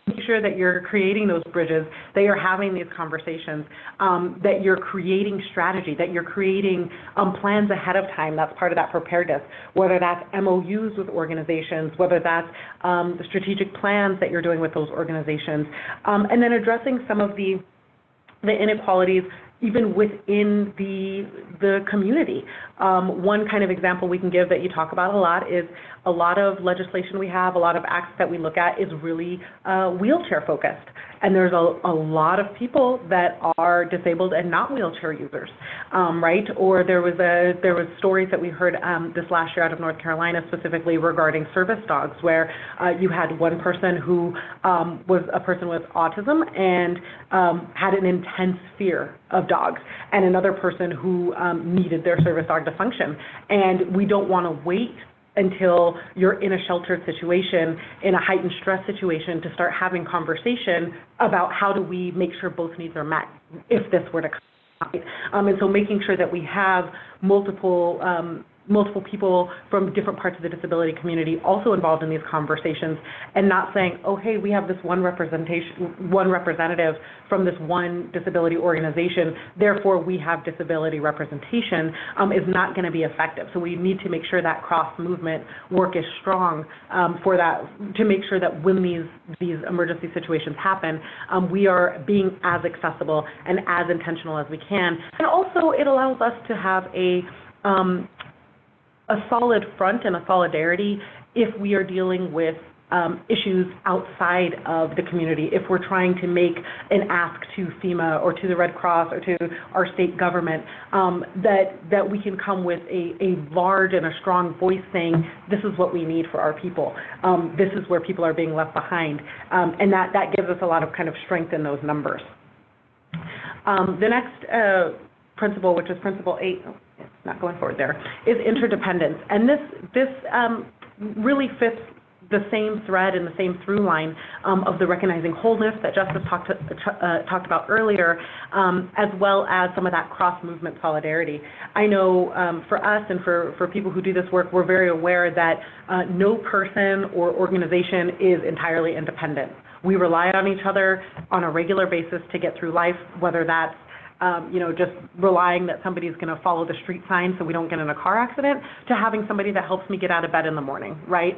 make sure that you're creating those bridges, that you're having these conversations, that you're creating strategy, that you're creating plans ahead of time. That's part of that preparedness, whether that's MOUs with organizations, whether that's the strategic plans that you're doing with those organizations, and then addressing some of the inequalities even within the community. One kind of example we can give that you talk about a lot is a lot of legislation we have, a lot of acts that we look at is really wheelchair focused. And there's a lot of people that are disabled and not wheelchair users, right? Or there was stories that we heard this last year out of North Carolina specifically regarding service dogs, where you had one person who was a person with autism and had an intense fear of dogs, and another person who needed their service dog to function. And we don't want to wait until you're in a sheltered situation, in a heightened stress situation, to start having conversation about how do we make sure both needs are met if this were to come. And so making sure that we have multiple people from different parts of the disability community also involved in these conversations, and not saying, oh, hey, we have this one representative from this one disability organization, therefore we have disability representation, is not going to be effective. So we need to make sure that cross-movement work is strong for that, to make sure that when these emergency situations happen, we are being as accessible and as intentional as we can. And also it allows us to have a solid front and a solidarity if we are dealing with issues outside of the community, if we're trying to make an ask to FEMA or to the Red Cross or to our state government, that we can come with a large and a strong voice saying, this is what we need for our people. This is where people are being left behind. And that gives us a lot of kind of strength in those numbers. The next principle, which is principle 8, it's not going forward there, is interdependence. And this really fits the same thread and the same through line of the recognizing wholeness that Justice talked about earlier, as well as some of that cross-movement solidarity. I know for us and for people who do this work, we're very aware that no person or organization is entirely independent. We rely on each other on a regular basis to get through life, whether that's just relying that somebody's going to follow the street sign so we don't get in a car accident, to having somebody that helps me get out of bed in the morning, right?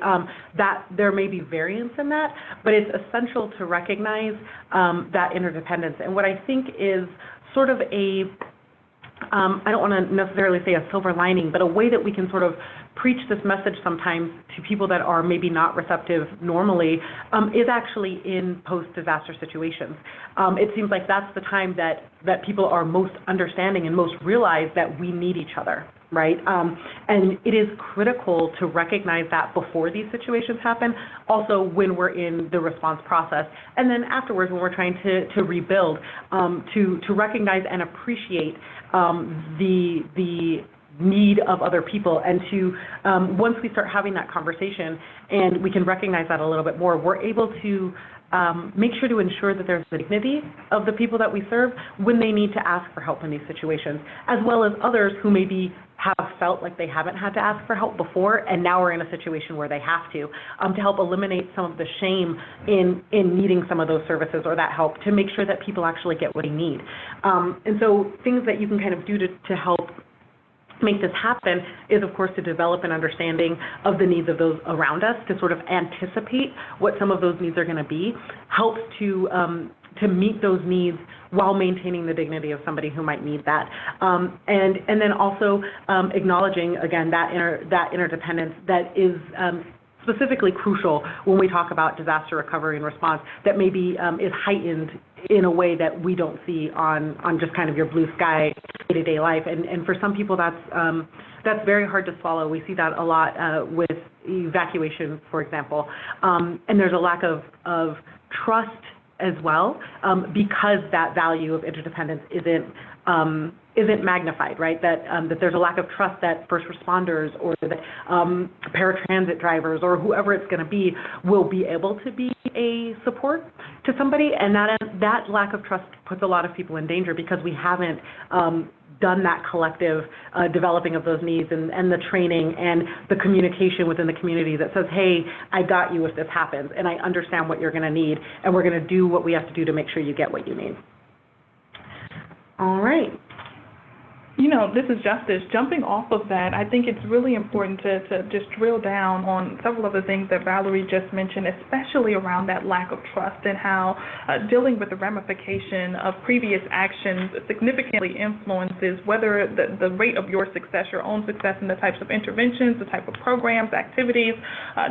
That there may be variance in that, but it's essential to recognize that interdependence. And what I think is sort of I don't want to necessarily say a silver lining, but a way that we can sort of preach this message sometimes to people that are maybe not receptive normally is actually in post-disaster situations. It seems like that's the time that people are most understanding and most realize that we need each other, right? And it is critical to recognize that before these situations happen, also when we're in the response process, and then afterwards when we're trying to rebuild, to recognize and appreciate the need of other people, and to, once we start having that conversation and we can recognize that a little bit more, we're able to make sure to ensure that there's the dignity of the people that we serve when they need to ask for help in these situations, as well as others who maybe have felt like they haven't had to ask for help before, and now we're in a situation where they have to help eliminate some of the shame in needing some of those services or that help, to make sure that people actually get what they need. And so things that you can kind of do to help make this happen is, of course, to develop an understanding of the needs of those around us, to sort of anticipate what some of those needs are going to be, helps to meet those needs while maintaining the dignity of somebody who might need that. And then also acknowledging, again, that interdependence that is specifically crucial when we talk about disaster recovery and response, that maybe is heightened in a way that we don't see on just kind of your blue sky day-to-day life. And for some people, that's very hard to swallow. We see that a lot with evacuation, for example. And there's a lack of trust as well, because that value of interdependence isn't magnified, right? That there's a lack of trust that first responders or that paratransit drivers or whoever it's going to be will be able to be a support to somebody, and that lack of trust puts a lot of people in danger, because we haven't done that collective developing of those needs and the training and the communication within the community that says, hey, I got you if this happens, and I understand what you're going to need, and we're going to do what we have to do to make sure you get what you need. All right. You know, this is Justice. Jumping off of that, I think it's really important to just drill down on several of the things that Valerie just mentioned, especially around that lack of trust and how dealing with the ramification of previous actions significantly influences whether the rate of your success, your own success, and the types of interventions, the type of programs, activities,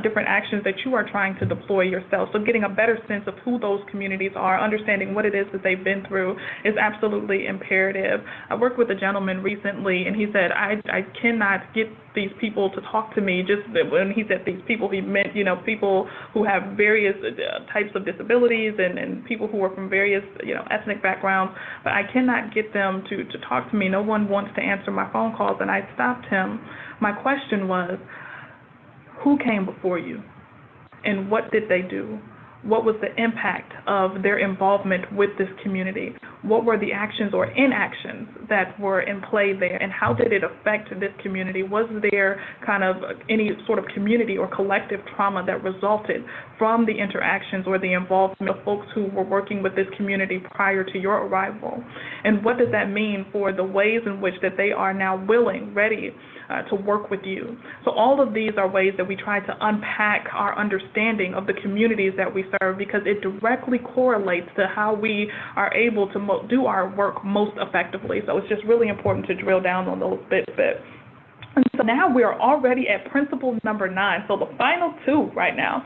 different actions that you are trying to deploy yourself. So getting a better sense of who those communities are, understanding what it is that they've been through is absolutely imperative. I worked with a gentleman recently, and he said, I cannot get these people to talk to me. Just when he said these people, he meant, you know, people who have various types of disabilities and people who are from various, you know, ethnic backgrounds, but I cannot get them to talk to me. No one wants to answer my phone calls. And I stopped him. My question was, who came before you and what did they do? What was the impact of their involvement with this community? What were the actions or inactions that were in play there, and how did it affect this community? Was there kind of any sort of community or collective trauma that resulted from the interactions or the involvement of folks who were working with this community prior to your arrival? And what does that mean for the ways in which that they are now willing, ready to work with you? So all of these are ways that we try to unpack our understanding of the communities that we serve, because it directly correlates to how we are able to do our work most effectively. So it's just really important to drill down on those bits. And so now we are already at principle number 9, so the final 2 right now.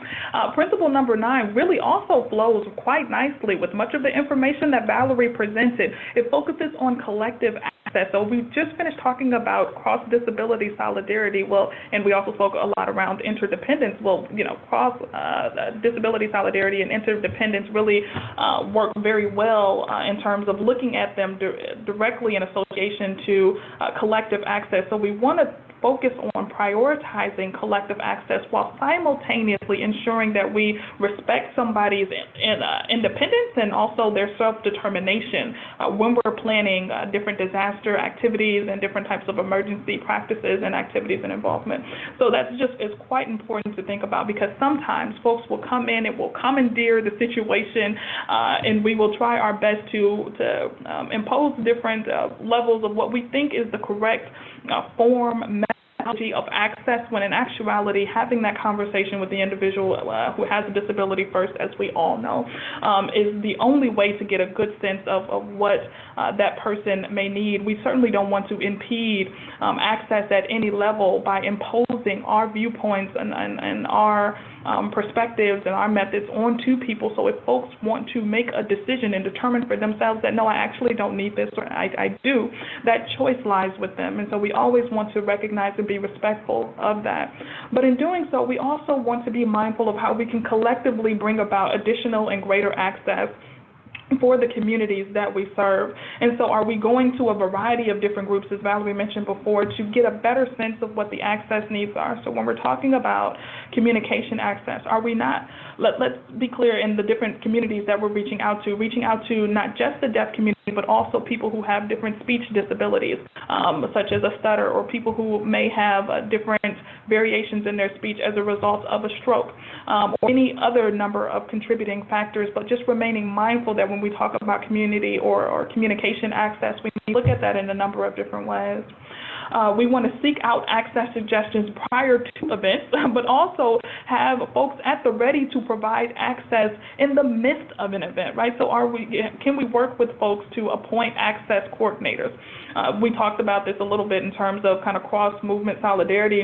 Principle number 9 really also flows quite nicely with much of the information that Valerie presented. It focuses on collective access. So we just finished talking about cross-disability solidarity, and we also spoke a lot around interdependence. Cross-disability solidarity and interdependence really work very well in terms of looking at them directly in association to collective access. So we want to focus on prioritizing collective access while simultaneously ensuring that we respect somebody's independence and also their self-determination when we're planning different disaster activities and different types of emergency practices and activities and involvement. So that's just is quite important to think about, because sometimes folks will come in and will commandeer the situation, and we will try our best to impose different levels of what we think is the correct form, methodology of access, when in actuality having that conversation with the individual who has a disability first, as we all know, is the only way to get a good sense of what that person may need. We certainly don't want to impede access at any level by imposing imposing our viewpoints and our perspectives and our methods onto people. So if folks want to make a decision and determine for themselves that, no, I actually don't need this, or I do, that choice lies with them. And so we always want to recognize and be respectful of that. But in doing so, we also want to be mindful of how we can collectively bring about additional and greater access for the communities that we serve. And so are we going to a variety of different groups, as Valerie mentioned before, to get a better sense of what the access needs are? So when we're talking about communication access, are we not, let's be clear, in the different communities that we're reaching out to not just the deaf community, but also people who have different speech disabilities, such as a stutter, or people who may have different variations in their speech as a result of a stroke, or any other number of contributing factors, but just remaining mindful that when we talk about community or communication access, we look at that in a number of different ways. We want to seek out access suggestions prior to events, but also have folks at the ready to provide access in the midst of an event, right? So can we work with folks to appoint access coordinators? We talked about this a little bit in terms of kind of cross-movement solidarity.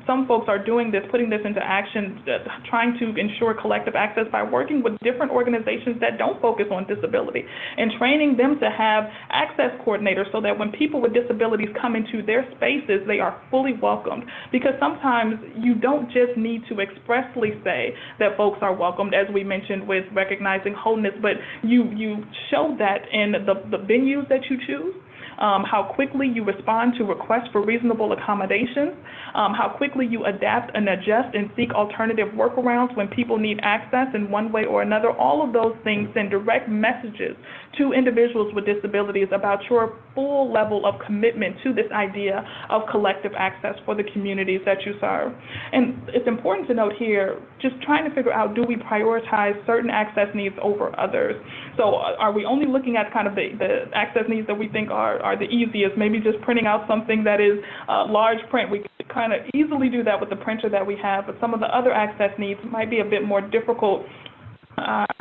Some folks are doing this, putting this into action, trying to ensure collective access by working with different organizations that don't focus on disability and training them to have access coordinators so that when people with disabilities come into their spaces, they are fully welcomed. Because sometimes you don't just need to expressly say that folks are welcomed, as we mentioned with recognizing wholeness, but you show that in the venues that you choose. How quickly you respond to requests for reasonable accommodations, how quickly you adapt and adjust and seek alternative workarounds when people need access in one way or another. All of those things send direct messages to individuals with disabilities about your full level of commitment to this idea of collective access for the communities that you serve. And it's important to note here, just trying to figure out, do we prioritize certain access needs over others? So are we only looking at kind of the access needs that we think are the easiest, maybe just printing out something that is large print? We could kind of easily do that with the printer that we have, but some of the other access needs might be a bit more difficult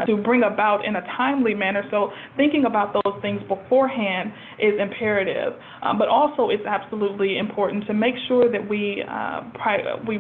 to bring about in a timely manner. So thinking about those things beforehand is imperative, but also it's absolutely important to make sure that we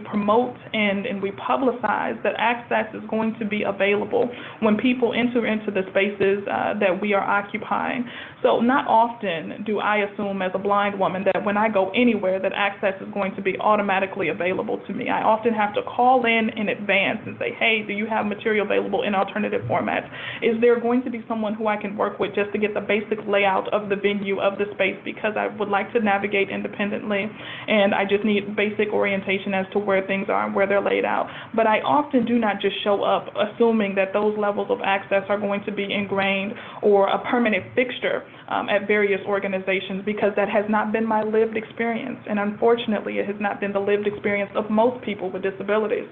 promote and we publicize that access is going to be available when people enter into the spaces that we are occupying. So not often do I assume as a blind woman that when I go anywhere that access is going to be automatically available to me. I often have to call in advance and say, hey, do you have material available in alternative formats? Is there going to be someone who I can work with just to get the basic layout of the venue, of the space, because I would like to navigate independently and I just need basic orientation as to where things are and where they're laid out. But I often do not just show up assuming that those levels of access are going to be ingrained or a permanent fixture at various organizations, because that has not been my lived experience. And unfortunately, it has not been the lived experience of most people with disabilities.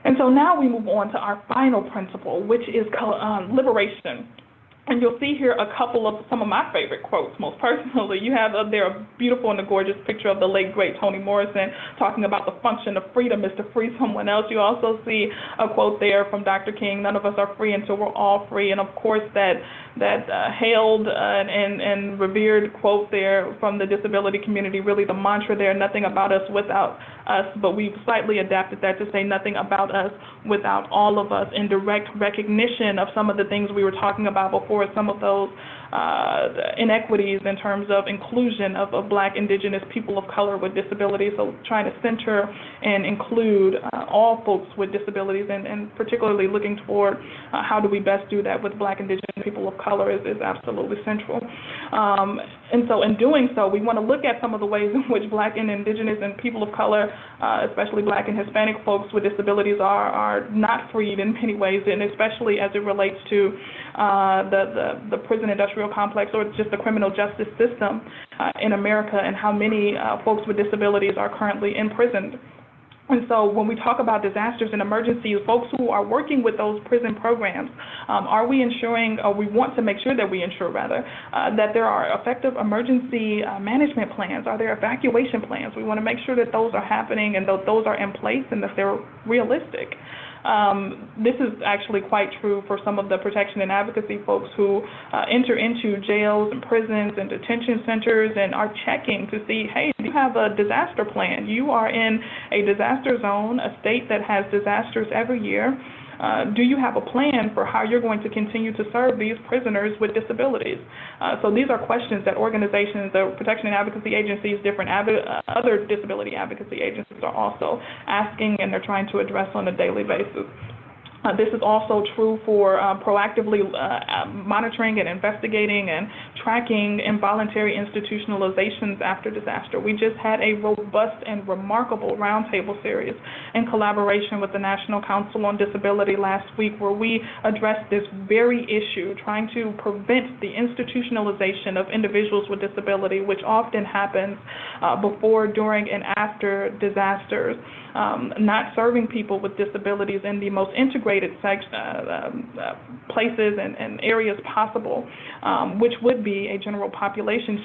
And so now we move on to our final principle, which is liberation. And you'll see here a couple of some of my favorite quotes, most personally. You have there a beautiful and a gorgeous picture of the late, great Toni Morrison talking about the function of freedom is to free someone else. You also see a quote there from Dr. King, none of us are free until we're all free. And, of course, that hailed and revered quote there from the disability community, really the mantra there, nothing about us without us, but we've slightly adapted that to say nothing about us without all of us, in direct recognition of some of the things we were talking about before, some of those inequities in terms of inclusion of Black, Indigenous, people of color with disabilities. So trying to center and include all folks with disabilities, and particularly looking toward how do we best do that with Black, Indigenous, people of color is absolutely central. And so in doing so, we want to look at some of the ways in which Black and Indigenous and people of color, especially Black and Hispanic folks with disabilities, are not freed in many ways, and especially as it relates to the prison industrial complex, or just the criminal justice system in America, and how many folks with disabilities are currently imprisoned. And so when we talk about disasters and emergencies, folks who are working with those prison programs, are we ensuring, or we want to make sure that we ensure, rather, that there are effective emergency management plans? Are there evacuation plans? We want to make sure that those are happening and that those are in place and that they're realistic. This is actually quite true for some of the protection and advocacy folks who enter into jails and prisons and detention centers and are checking to see, hey, do you have a disaster plan? You are in a disaster zone, a state that has disasters every year. Do you have a plan for how you're going to continue to serve these prisoners with disabilities? So these are questions that organizations, the protection and advocacy agencies, different other disability advocacy agencies are also asking, and they're trying to address on a daily basis. This is also true for proactively monitoring and investigating and tracking involuntary institutionalizations after disaster. We just had a robust and remarkable roundtable series in collaboration with the National Council on Disability last week, where we addressed this very issue, trying to prevent the institutionalization of individuals with disability, which often happens before, during, and after disasters. Not serving people with disabilities in the most integrated places and areas possible, which would be a general population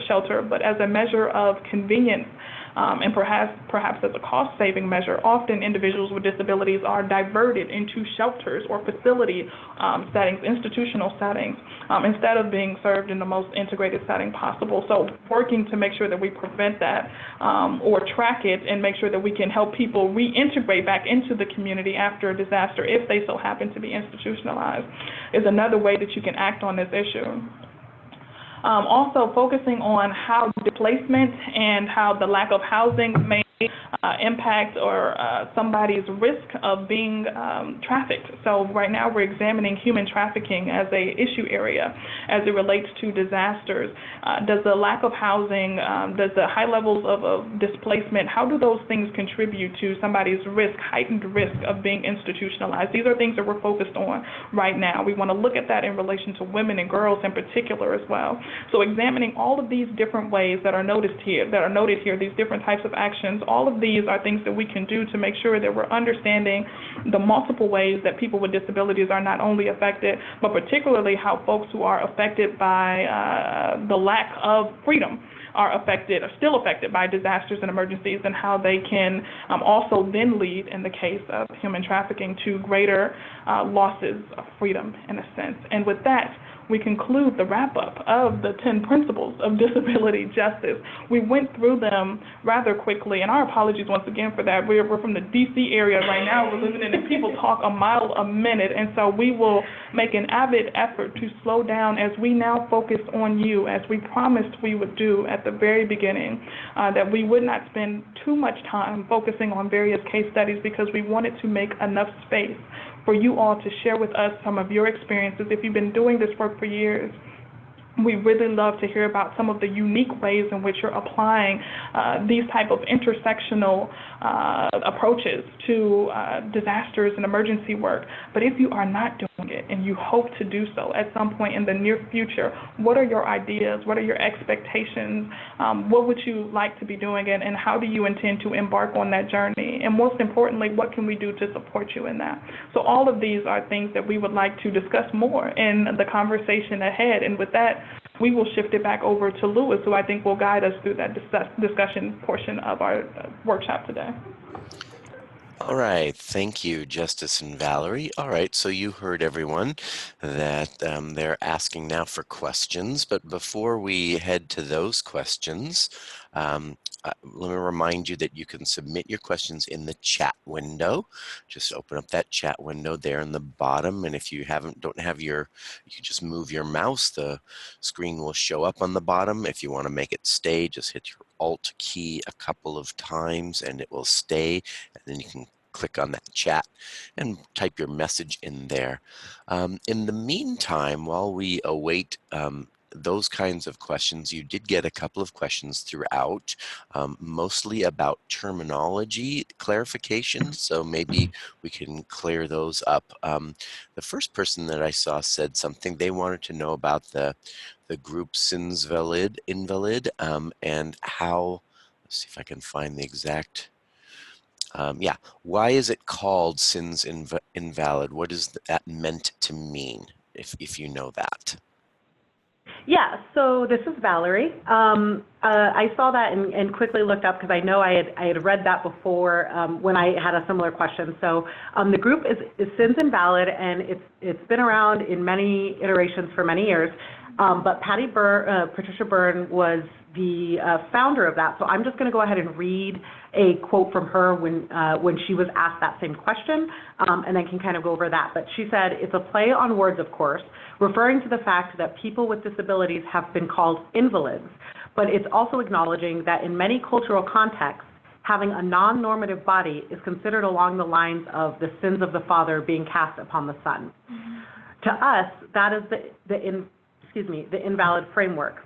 shelter, but as a measure of convenience and perhaps as a cost-saving measure, often individuals with disabilities are diverted into shelters or facility settings, institutional settings, instead of being served in the most integrated setting possible. So working to make sure that we prevent that or track it and make sure that we can help people reintegrate back into the community after a disaster, if they so happen to be institutionalized, is another way that you can act on this issue. Also focusing on how displacement and how the lack of housing may impact or somebody's risk of being trafficked. So right now we're examining human trafficking as a issue area as it relates to disasters. Does the lack of housing, does the high levels of displacement, how do those things contribute to somebody's risk, heightened risk of being institutionalized? These are things that we're focused on right now. We want to look at that in relation to women and girls in particular as well. So examining all of these different ways that are noted here, these different types of actions, all of these are things that we can do to make sure that we're understanding the multiple ways that people with disabilities are not only affected, but particularly how folks who are affected by the lack of freedom are still affected by disasters and emergencies, and how they can also then lead, in the case of human trafficking, to greater losses of freedom, in a sense. And with that, we conclude the wrap-up of the 10 principles of disability justice. We went through them rather quickly, and our apologies once again for that. We're from the D.C. area right now. We're living in, and people talk a mile a minute, and so we will make an avid effort to slow down as we now focus on you, as we promised we would do at the very beginning, that we would not spend too much time focusing on various case studies, because we wanted to make enough space for you all to share with us some of your experiences. If you've been doing this work for years, we really love to hear about some of the unique ways in which you're applying these type of intersectional approaches to disasters and emergency work. But if you are not doing it and you hope to do so at some point in the near future, what are your ideas? What are your expectations? What would you like to be doing, and how do you intend to embark on that journey? And most importantly, what can we do to support you in that? So all of these are things that we would like to discuss more in the conversation ahead. And with that, we will shift it back over to Lewis, who I think will guide us through that discussion portion of our workshop today. All right, thank you, Justice and Valerie. All right, so you heard everyone that they're asking now for questions, but before we head to those questions, let me remind you that you can submit your questions in the chat window. Just open up that chat window there in the bottom, and if you don't have you can just move your mouse. The screen will show up on the bottom. If you want to make it stay, just hit your Alt key a couple of times and it will stay, and then you can click on that chat and type your message in there. In the meantime, while we await those kinds of questions, you did get a couple of questions throughout, mostly about terminology clarification, so maybe we can clear those up. The first person that I saw said something. They wanted to know about the group Sins Invalid, and how, let's see if I can find the exact, yeah, why is it called Sins Invalid? What is that meant to mean, if you know that? Yeah, so this is Valerie. I saw that and quickly looked up because I know I had read that before when I had a similar question. So the group is Sins Invalid, and it's been around in many iterations for many years. But Patricia Byrne was the founder of that. So I'm just going to go ahead and read a quote from her when she was asked that same question, and then can kind of go over that. But she said, it's a play on words, of course, referring to the fact that people with disabilities have been called invalids, but it's also acknowledging that in many cultural contexts, having a non-normative body is considered along the lines of the sins of the father being cast upon the son. Mm-hmm. To us, that is the invalid framework.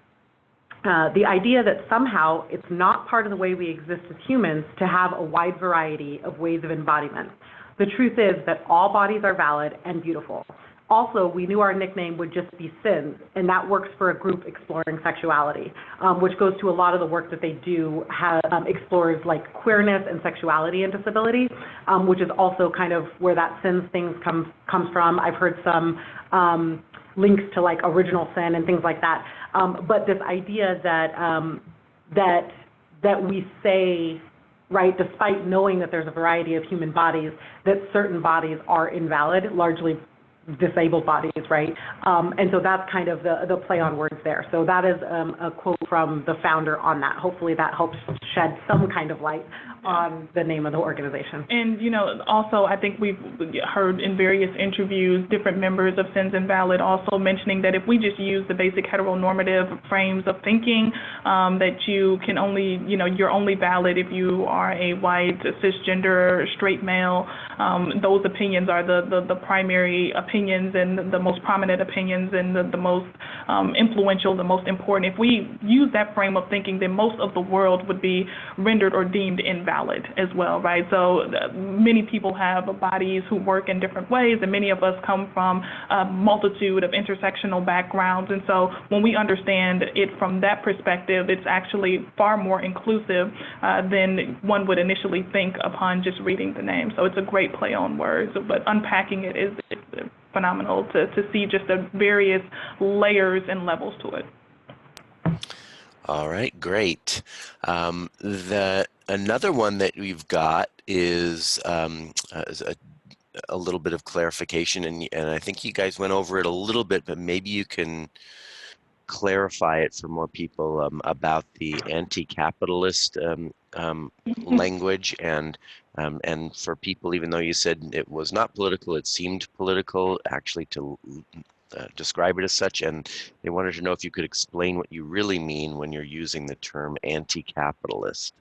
The idea that somehow it's not part of the way we exist as humans to have a wide variety of ways of embodiment. The truth is that all bodies are valid and beautiful. Also, we knew our nickname would just be Sins, and that works for a group exploring sexuality, which goes to a lot of the work that they do, explores like queerness and sexuality and disability, which is also kind of where that Sins thing comes from. I've heard some links to like original sin and things like that. But this idea that we say, right, despite knowing that there's a variety of human bodies, that certain bodies are invalid, largely disabled bodies, right? And so that's kind of the play on words there. So that is a quote from the founder on that. Hopefully that helps shed some kind of light on the name of the organization. And, you know, also I think we've heard in various interviews different members of Sins Invalid also mentioning that if we just use the basic heteronormative frames of thinking, that you can only, you know, you're only valid if you are a white, cisgender, straight male. Those opinions are the primary opinions and the most prominent opinions and the most influential, the most important. If we use that frame of thinking, then most of the world would be rendered or deemed invalid as well, right? So many people have bodies who work in different ways, and many of us come from a multitude of intersectional backgrounds. And so when we understand it from that perspective, it's actually far more inclusive than one would initially think upon just reading the name. So it's a great play on words, but unpacking it is phenomenal to see just the various layers and levels to it. All right, great. Another one that we've got is a little bit of clarification, and I think you guys went over it a little bit, but maybe you can clarify it for more people about the anti-capitalist language, and for people, even though you said it was not political, it seemed political, actually, to describe it as such, and they wanted to know if you could explain what you really mean when you're using the term anti-capitalist.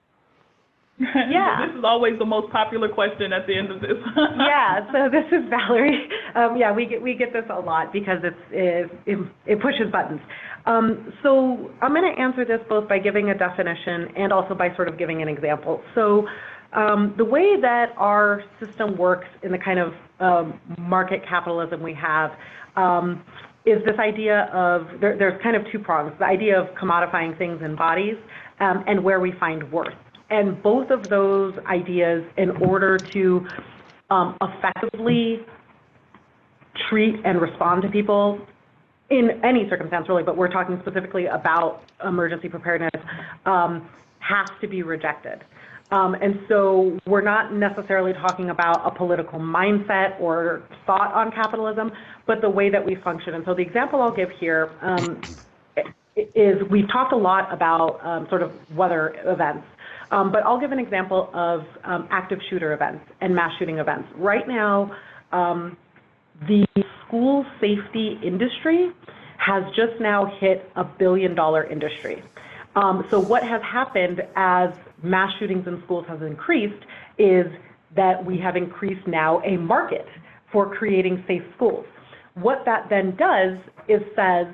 Yeah. This is always the most popular question at the end of this. Yeah, so this is Valerie. Yeah, we get this a lot because it pushes buttons. So I'm going to answer this both by giving a definition and also by sort of giving an example. So the way that our system works in the kind of market capitalism we have is this idea of, there's kind of two prongs, the idea of commodifying things in bodies and where we find worth. And both of those ideas, in order to effectively treat and respond to people in any circumstance, really, but we're talking specifically about emergency preparedness, has to be rejected. And so we're not necessarily talking about a political mindset or thought on capitalism, but the way that we function. And so the example I'll give here is we've talked a lot about sort of weather events. But I'll give an example of active shooter events and mass shooting events. Right now, the school safety industry has just now hit $1 billion industry. So what has happened as mass shootings in schools has increased is that we have increased now a market for creating safe schools. What that then does is says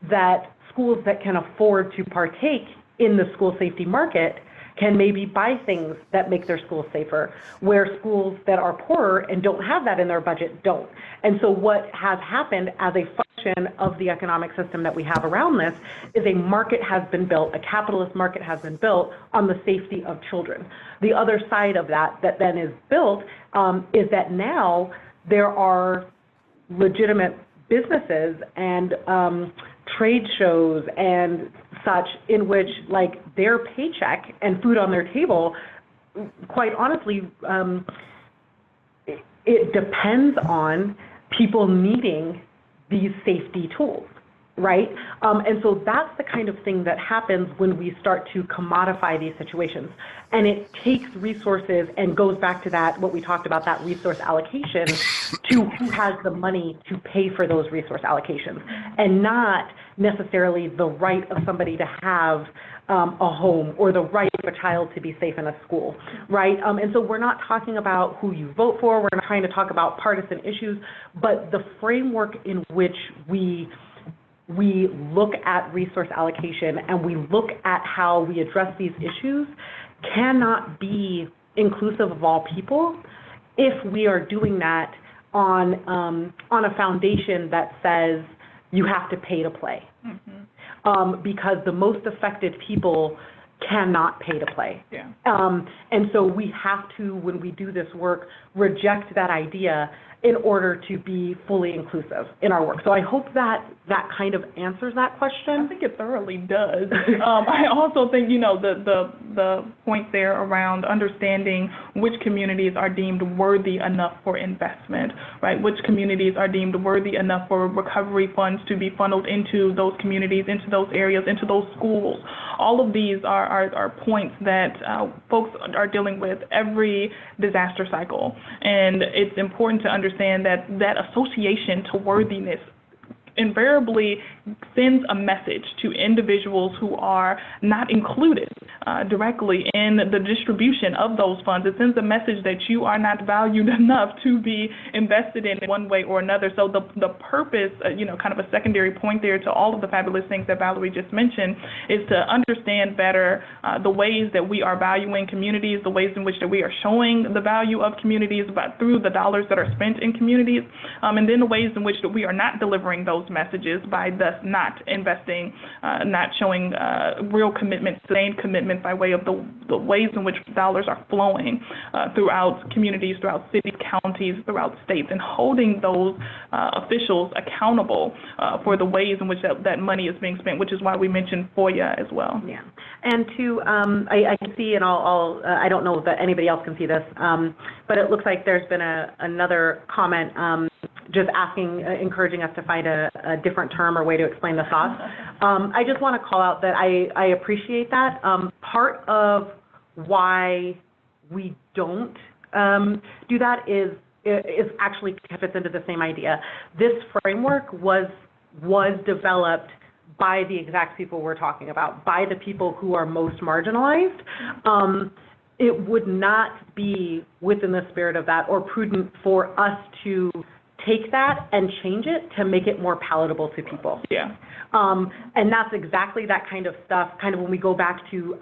that schools that can afford to partake in the school safety market can maybe buy things that make their schools safer, where schools that are poorer and don't have that in their budget don't. And so what has happened as a function of the economic system that we have around this is a market has been built, a capitalist market has been built on the safety of children. The other side of that then is built is that now there are legitimate businesses and trade shows and such in which, like, their paycheck and food on their table, quite honestly, it depends on people needing these safety tools, right? And so that's the kind of thing that happens when we start to commodify these situations. And it takes resources and goes back to that, what we talked about, that resource allocation, to who has the money to pay for those resource allocations, and not necessarily the right of somebody to have a home or the right of a child to be safe in a school, right? And so we're not talking about who you vote for. We're not trying to talk about partisan issues, but the framework in which we look at resource allocation and we look at how we address these issues cannot be inclusive of all people if we are doing that on a foundation that says you have to pay to play. Because the most affected people cannot pay to play. Yeah. And so we have to, when we do this work, reject that idea in order to be fully inclusive in our work. So I hope that that kind of answers that question. I think it thoroughly does. I also think, the point there around understanding which communities are deemed worthy enough for investment, right? Which communities are deemed worthy enough for recovery funds to be funneled into those communities, into those areas, into those schools. All of these are points that folks are dealing with every disaster cycle. And it's important to understand that that association to worthiness invariably sends a message to individuals who are not included directly in the distribution of those funds. It sends a message that you are not valued enough to be invested in one way or another. So the purpose, kind of a secondary point there to all of the fabulous things that Valerie just mentioned, is to understand better the ways that we are valuing communities, the ways in which that we are showing the value of communities through the dollars that are spent in communities, and then the ways in which that we are not delivering those messages by thus not investing, not showing real commitment, sustained commitment by way of the ways in which dollars are flowing throughout communities, throughout cities, counties, throughout states, and holding those officials accountable for the ways in which that money is being spent, which is why we mentioned FOIA as well. Yeah, and I can see, and I don't know that anybody else can see this, but it looks like there's been another comment just encouraging us to find a different term or way to explain the thoughts. I just want to call out that I appreciate that. Part of why we don't do that is actually fits into the same idea. This framework was developed by the exact people we're talking about, by the people who are most marginalized. It would not be within the spirit of that or prudent for us to take that and change it to make it more palatable to people. Yeah. And that's exactly that kind of stuff, kind of when we go back to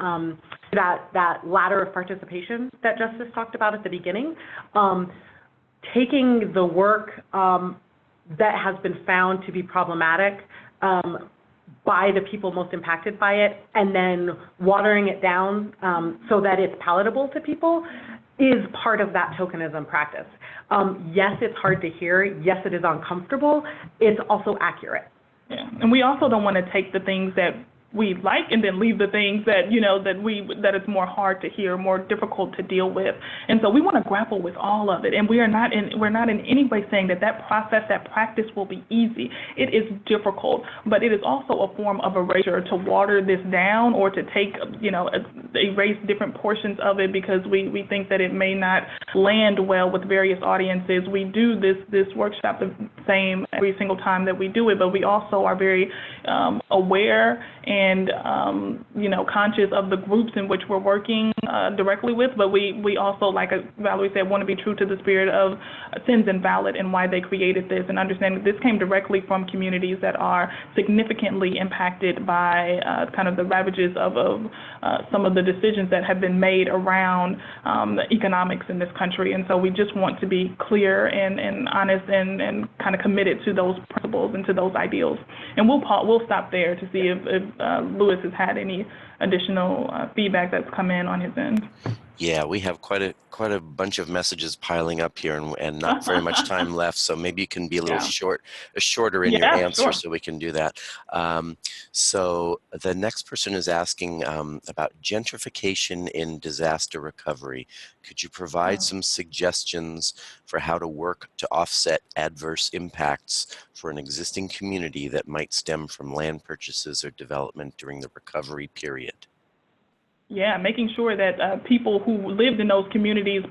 that ladder of participation that Justice talked about at the beginning, taking the work that has been found to be problematic by the people most impacted by it, and then watering it down so that it's palatable to people, is part of that tokenism practice. Yes, it's hard to hear. Yes, it is uncomfortable. It's also accurate. Yeah, and we also don't want to take the things that we like and then leave the things that that it's more hard to hear, more difficult to deal with. And so we want to grapple with all of it. And we're not in any way saying that process, that practice will be easy. It is difficult, but it is also a form of erasure to water this down or to take, erase different portions of it because we think that it may not land well with various audiences. We do this workshop the same every single time that we do it, but we also are very aware and conscious of the groups in which we're working directly with, but we also, like Valerie said, want to be true to the spirit of Sins Invalid and why they created this, and understanding this came directly from communities that are significantly impacted by kind of the ravages of some of the decisions that have been made around the economics in this country. And so we just want to be clear and honest and kind of committed to those principles and to those ideals. And we'll stop there to see if Louis has had any additional feedback that's come in on his end. Yeah, we have quite a bunch of messages piling up here, and not very much time left. So maybe you can be a little Yeah. shorter in your Yeah, answer, sure. so we can do that. So the next person is asking about gentrification in disaster recovery. Could you provide some suggestions for how to work to offset adverse impacts for an existing community that might stem from land purchases or development during the recovery period? Yeah, making sure that people who lived in those communities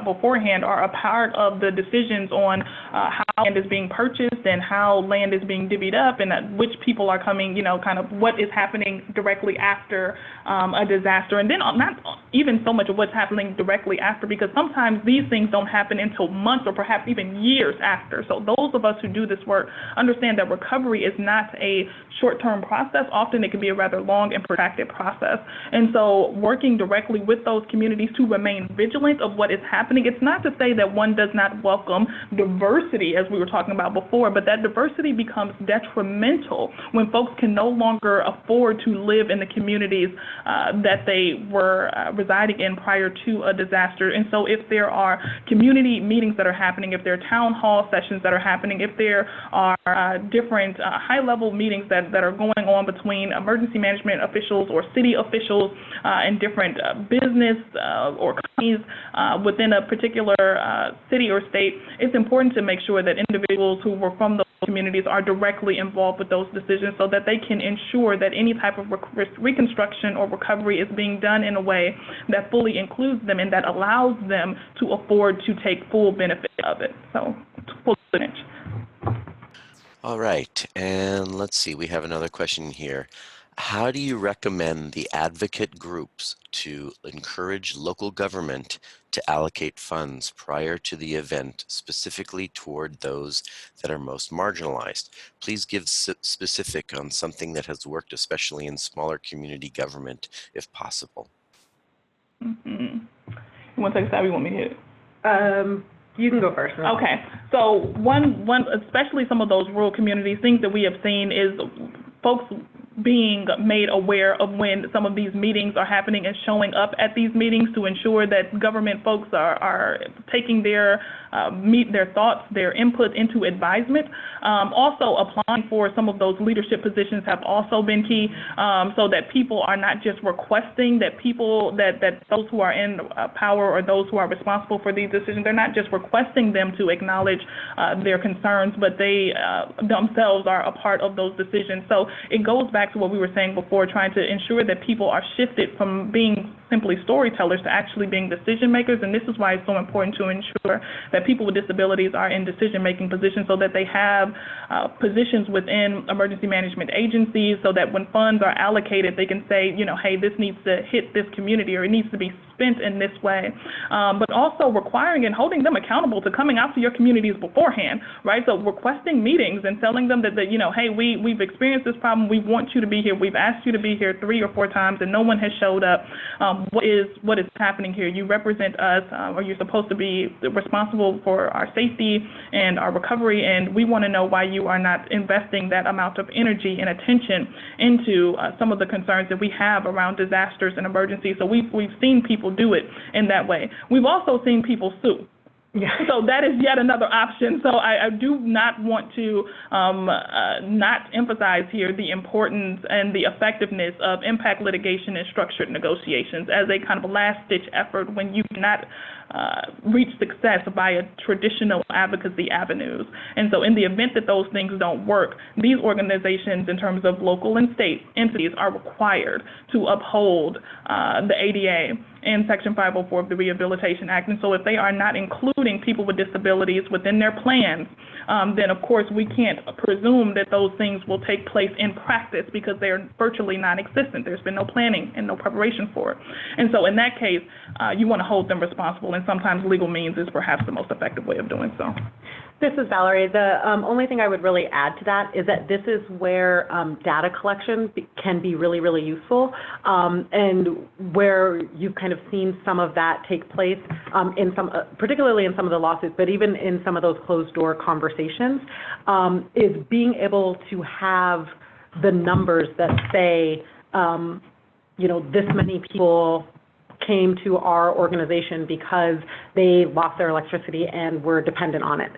beforehand are a part of the decisions on how land is being purchased and how land is being divvied up, and which people are coming, kind of what is happening directly after a disaster. And then not even so much of what's happening directly after, because sometimes these things don't happen until months or perhaps even years after. So those of us who do this work understand that recovery is not a short-term process. Often it can be a rather long and protracted process. And so working directly with those communities to remain vigilant of what is happening. It's not to say that one does not welcome diversity, as we were talking about before, but that diversity becomes detrimental when folks can no longer afford to live in the communities that they were residing in prior to a disaster. And so if there are community meetings that are happening, if there are town hall sessions that are happening, if there are different high-level meetings that are going on between emergency management officials or city officials and different business or companies within a particular city or state, it's important to make sure that individuals who were from those communities are directly involved with those decisions so that they can ensure that any type of reconstruction or recovery is being done in a way that fully includes them and that allows them to afford to take full benefit of it. So, full advantage. All right, and let's see, we have another question here. How do you recommend the advocate groups to encourage local government to allocate funds prior to the event, specifically toward those that are most marginalized? Please give specific on something that has worked, especially in smaller community government, if possible. Mm-hmm. You want to take a stab? You want me to hit it? You can go first. Okay. So one, especially some of those rural communities, things that we have seen is folks being made aware of when some of these meetings are happening and showing up at these meetings to ensure that government folks are taking their thoughts, their input into advisement. Also applying for some of those leadership positions have also been key, so that people are not just requesting that that those who are in power or those who are responsible for these decisions, they're not just requesting them to acknowledge their concerns, but they themselves are a part of those decisions. So it goes back to what we were saying before, trying to ensure that people are shifted from being simply storytellers to actually being decision makers. And this is why it's so important to ensure that people with disabilities are in decision-making positions so that they have positions within emergency management agencies so that when funds are allocated, they can say, hey, this needs to hit this community or it needs to be spent in this way. But also requiring and holding them accountable to coming out to your communities beforehand, right? So requesting meetings and telling them that hey, we've experienced this problem. We want you to be here. We've asked you to be here 3 or 4 times and no one has showed up. What is happening here? You represent us, or you're supposed to be responsible for our safety and our recovery, and we want to know why you are not investing that amount of energy and attention into some of the concerns that we have around disasters and emergencies. So we've seen people do it in that way. We've also seen people sue. Yeah. So that is yet another option. So I do not want to not emphasize here the importance and the effectiveness of impact litigation and structured negotiations as a kind of last-ditch effort when you cannot reach success via traditional advocacy avenues. And so in the event that those things don't work, these organizations in terms of local and state entities are required to uphold the ADA and Section 504 of the Rehabilitation Act. And so if they are not including people with disabilities within their plans, then of course we can't presume that those things will take place in practice because they're virtually non-existent. There's been no planning and no preparation for it. And so in that case, you want to hold them responsible, and sometimes legal means is perhaps the most effective way of doing so. This is Valerie. The only thing I would really add to that is that this is where data collection can be really, really useful, and where you've kind of seen some of that take place in some, particularly in some of the lawsuits, but even in some of those closed-door conversations, is being able to have the numbers that say, this many people came to our organization because they lost their electricity and were dependent on it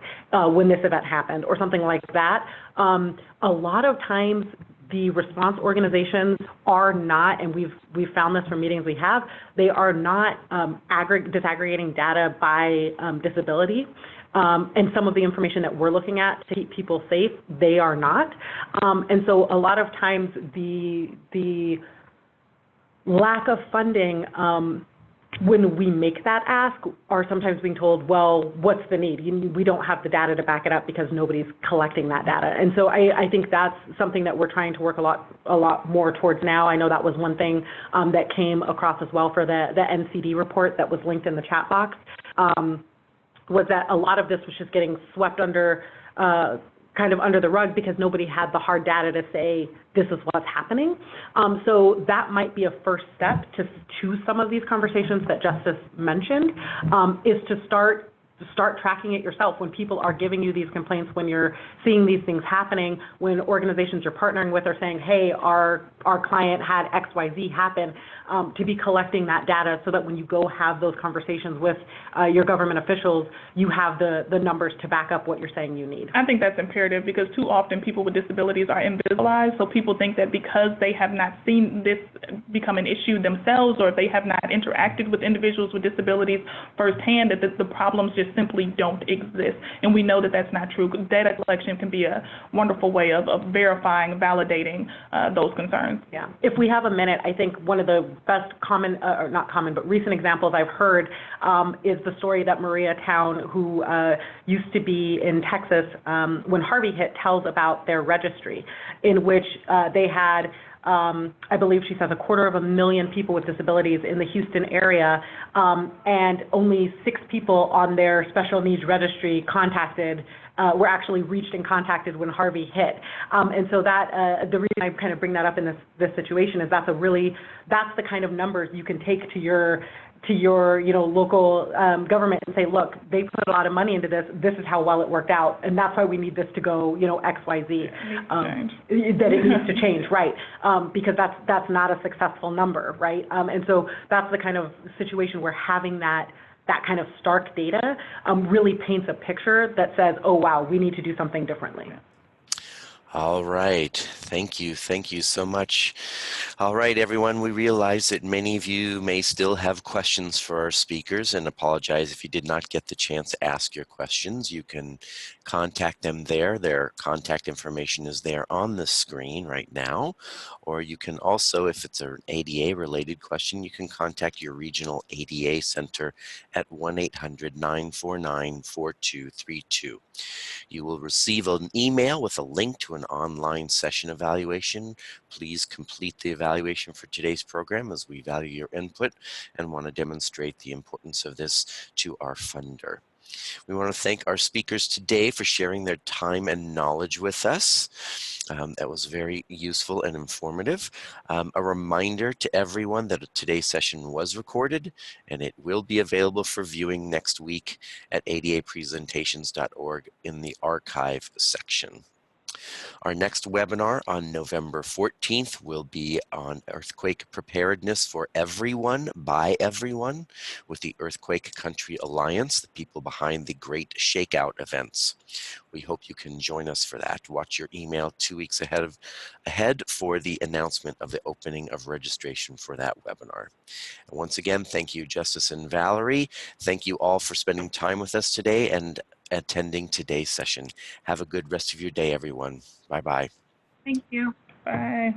when this event happened, or something like that. A lot of times, the response organizations are not, and we've found this from meetings we have, they are not disaggregating data by disability. And some of the information that we're looking at to keep people safe, they are not. And so a lot of times the lack of funding when we make that ask are sometimes being told, well, what's the need? We don't have the data to back it up because nobody's collecting that data. And so I think that's something that we're trying to work a lot more towards now. I know that was one thing that came across as well for the NCD report that was linked in the chat box, was that a lot of this was just getting swept under, kind of under the rug because nobody had the hard data to say this is what's happening. So that might be a first step to some of these conversations that Justice mentioned, is to start tracking it yourself when people are giving you these complaints, when you're seeing these things happening, when organizations you're partnering with are saying, hey, our client had XYZ happen, to be collecting that data so that when you go have those conversations with your government officials, you have the numbers to back up what you're saying you need. I think that's imperative because too often people with disabilities are invisibilized, so people think that because they have not seen this become an issue themselves, or they have not interacted with individuals with disabilities firsthand, that the problems just simply don't exist. And we know that that's not true. Data collection can be a wonderful way of verifying, validating those concerns. Yeah. If we have a minute, I think one of the best common, or not common, but recent examples I've heard is the story that Maria Town, who used to be in Texas when Harvey hit, tells about their registry, in which they had, I believe she says, 250,000 people with disabilities in the Houston area, and only 6 people on their special needs registry were actually reached and contacted when Harvey hit. And so that, the reason I kind of bring that up in this situation is that's the kind of numbers you can take to your local government and say, look, they put a lot of money into this. This is how well it worked out, and that's why we need this to go, X, Y, Z. That it needs to change, right? Because that's not a successful number, right? And so that's the kind of situation where having that kind of stark data really paints a picture that says, oh, wow, we need to do something differently. All right. Thank you. Thank you so much. All right, everyone. We realize that many of you may still have questions for our speakers, and apologize if you did not get the chance to ask your questions. You can contact them there. Their contact information is there on the screen right now. Or you can also, if it's an ADA-related question, you can contact your regional ADA center at 1-800-949-4232. You will receive an email with a link to an online session evaluation. Please complete the evaluation for today's program, as we value your input and want to demonstrate the importance of this to our funder. We want to thank our speakers today for sharing their time and knowledge with us. That was very useful and informative. A reminder to everyone that today's session was recorded, and it will be available for viewing next week at adapresentations.org in the archive section. Our next webinar on November 14th will be on earthquake preparedness for everyone, by everyone, with the Earthquake Country Alliance, the people behind the Great Shakeout events. We hope you can join us for that. Watch your email 2 weeks ahead for the announcement of the opening of registration for that webinar. And once again, thank you, Justice and Valerie. Thank you all for spending time with us today and attending today's session. Have a good rest of your day, everyone. Bye-bye. Thank you. Bye.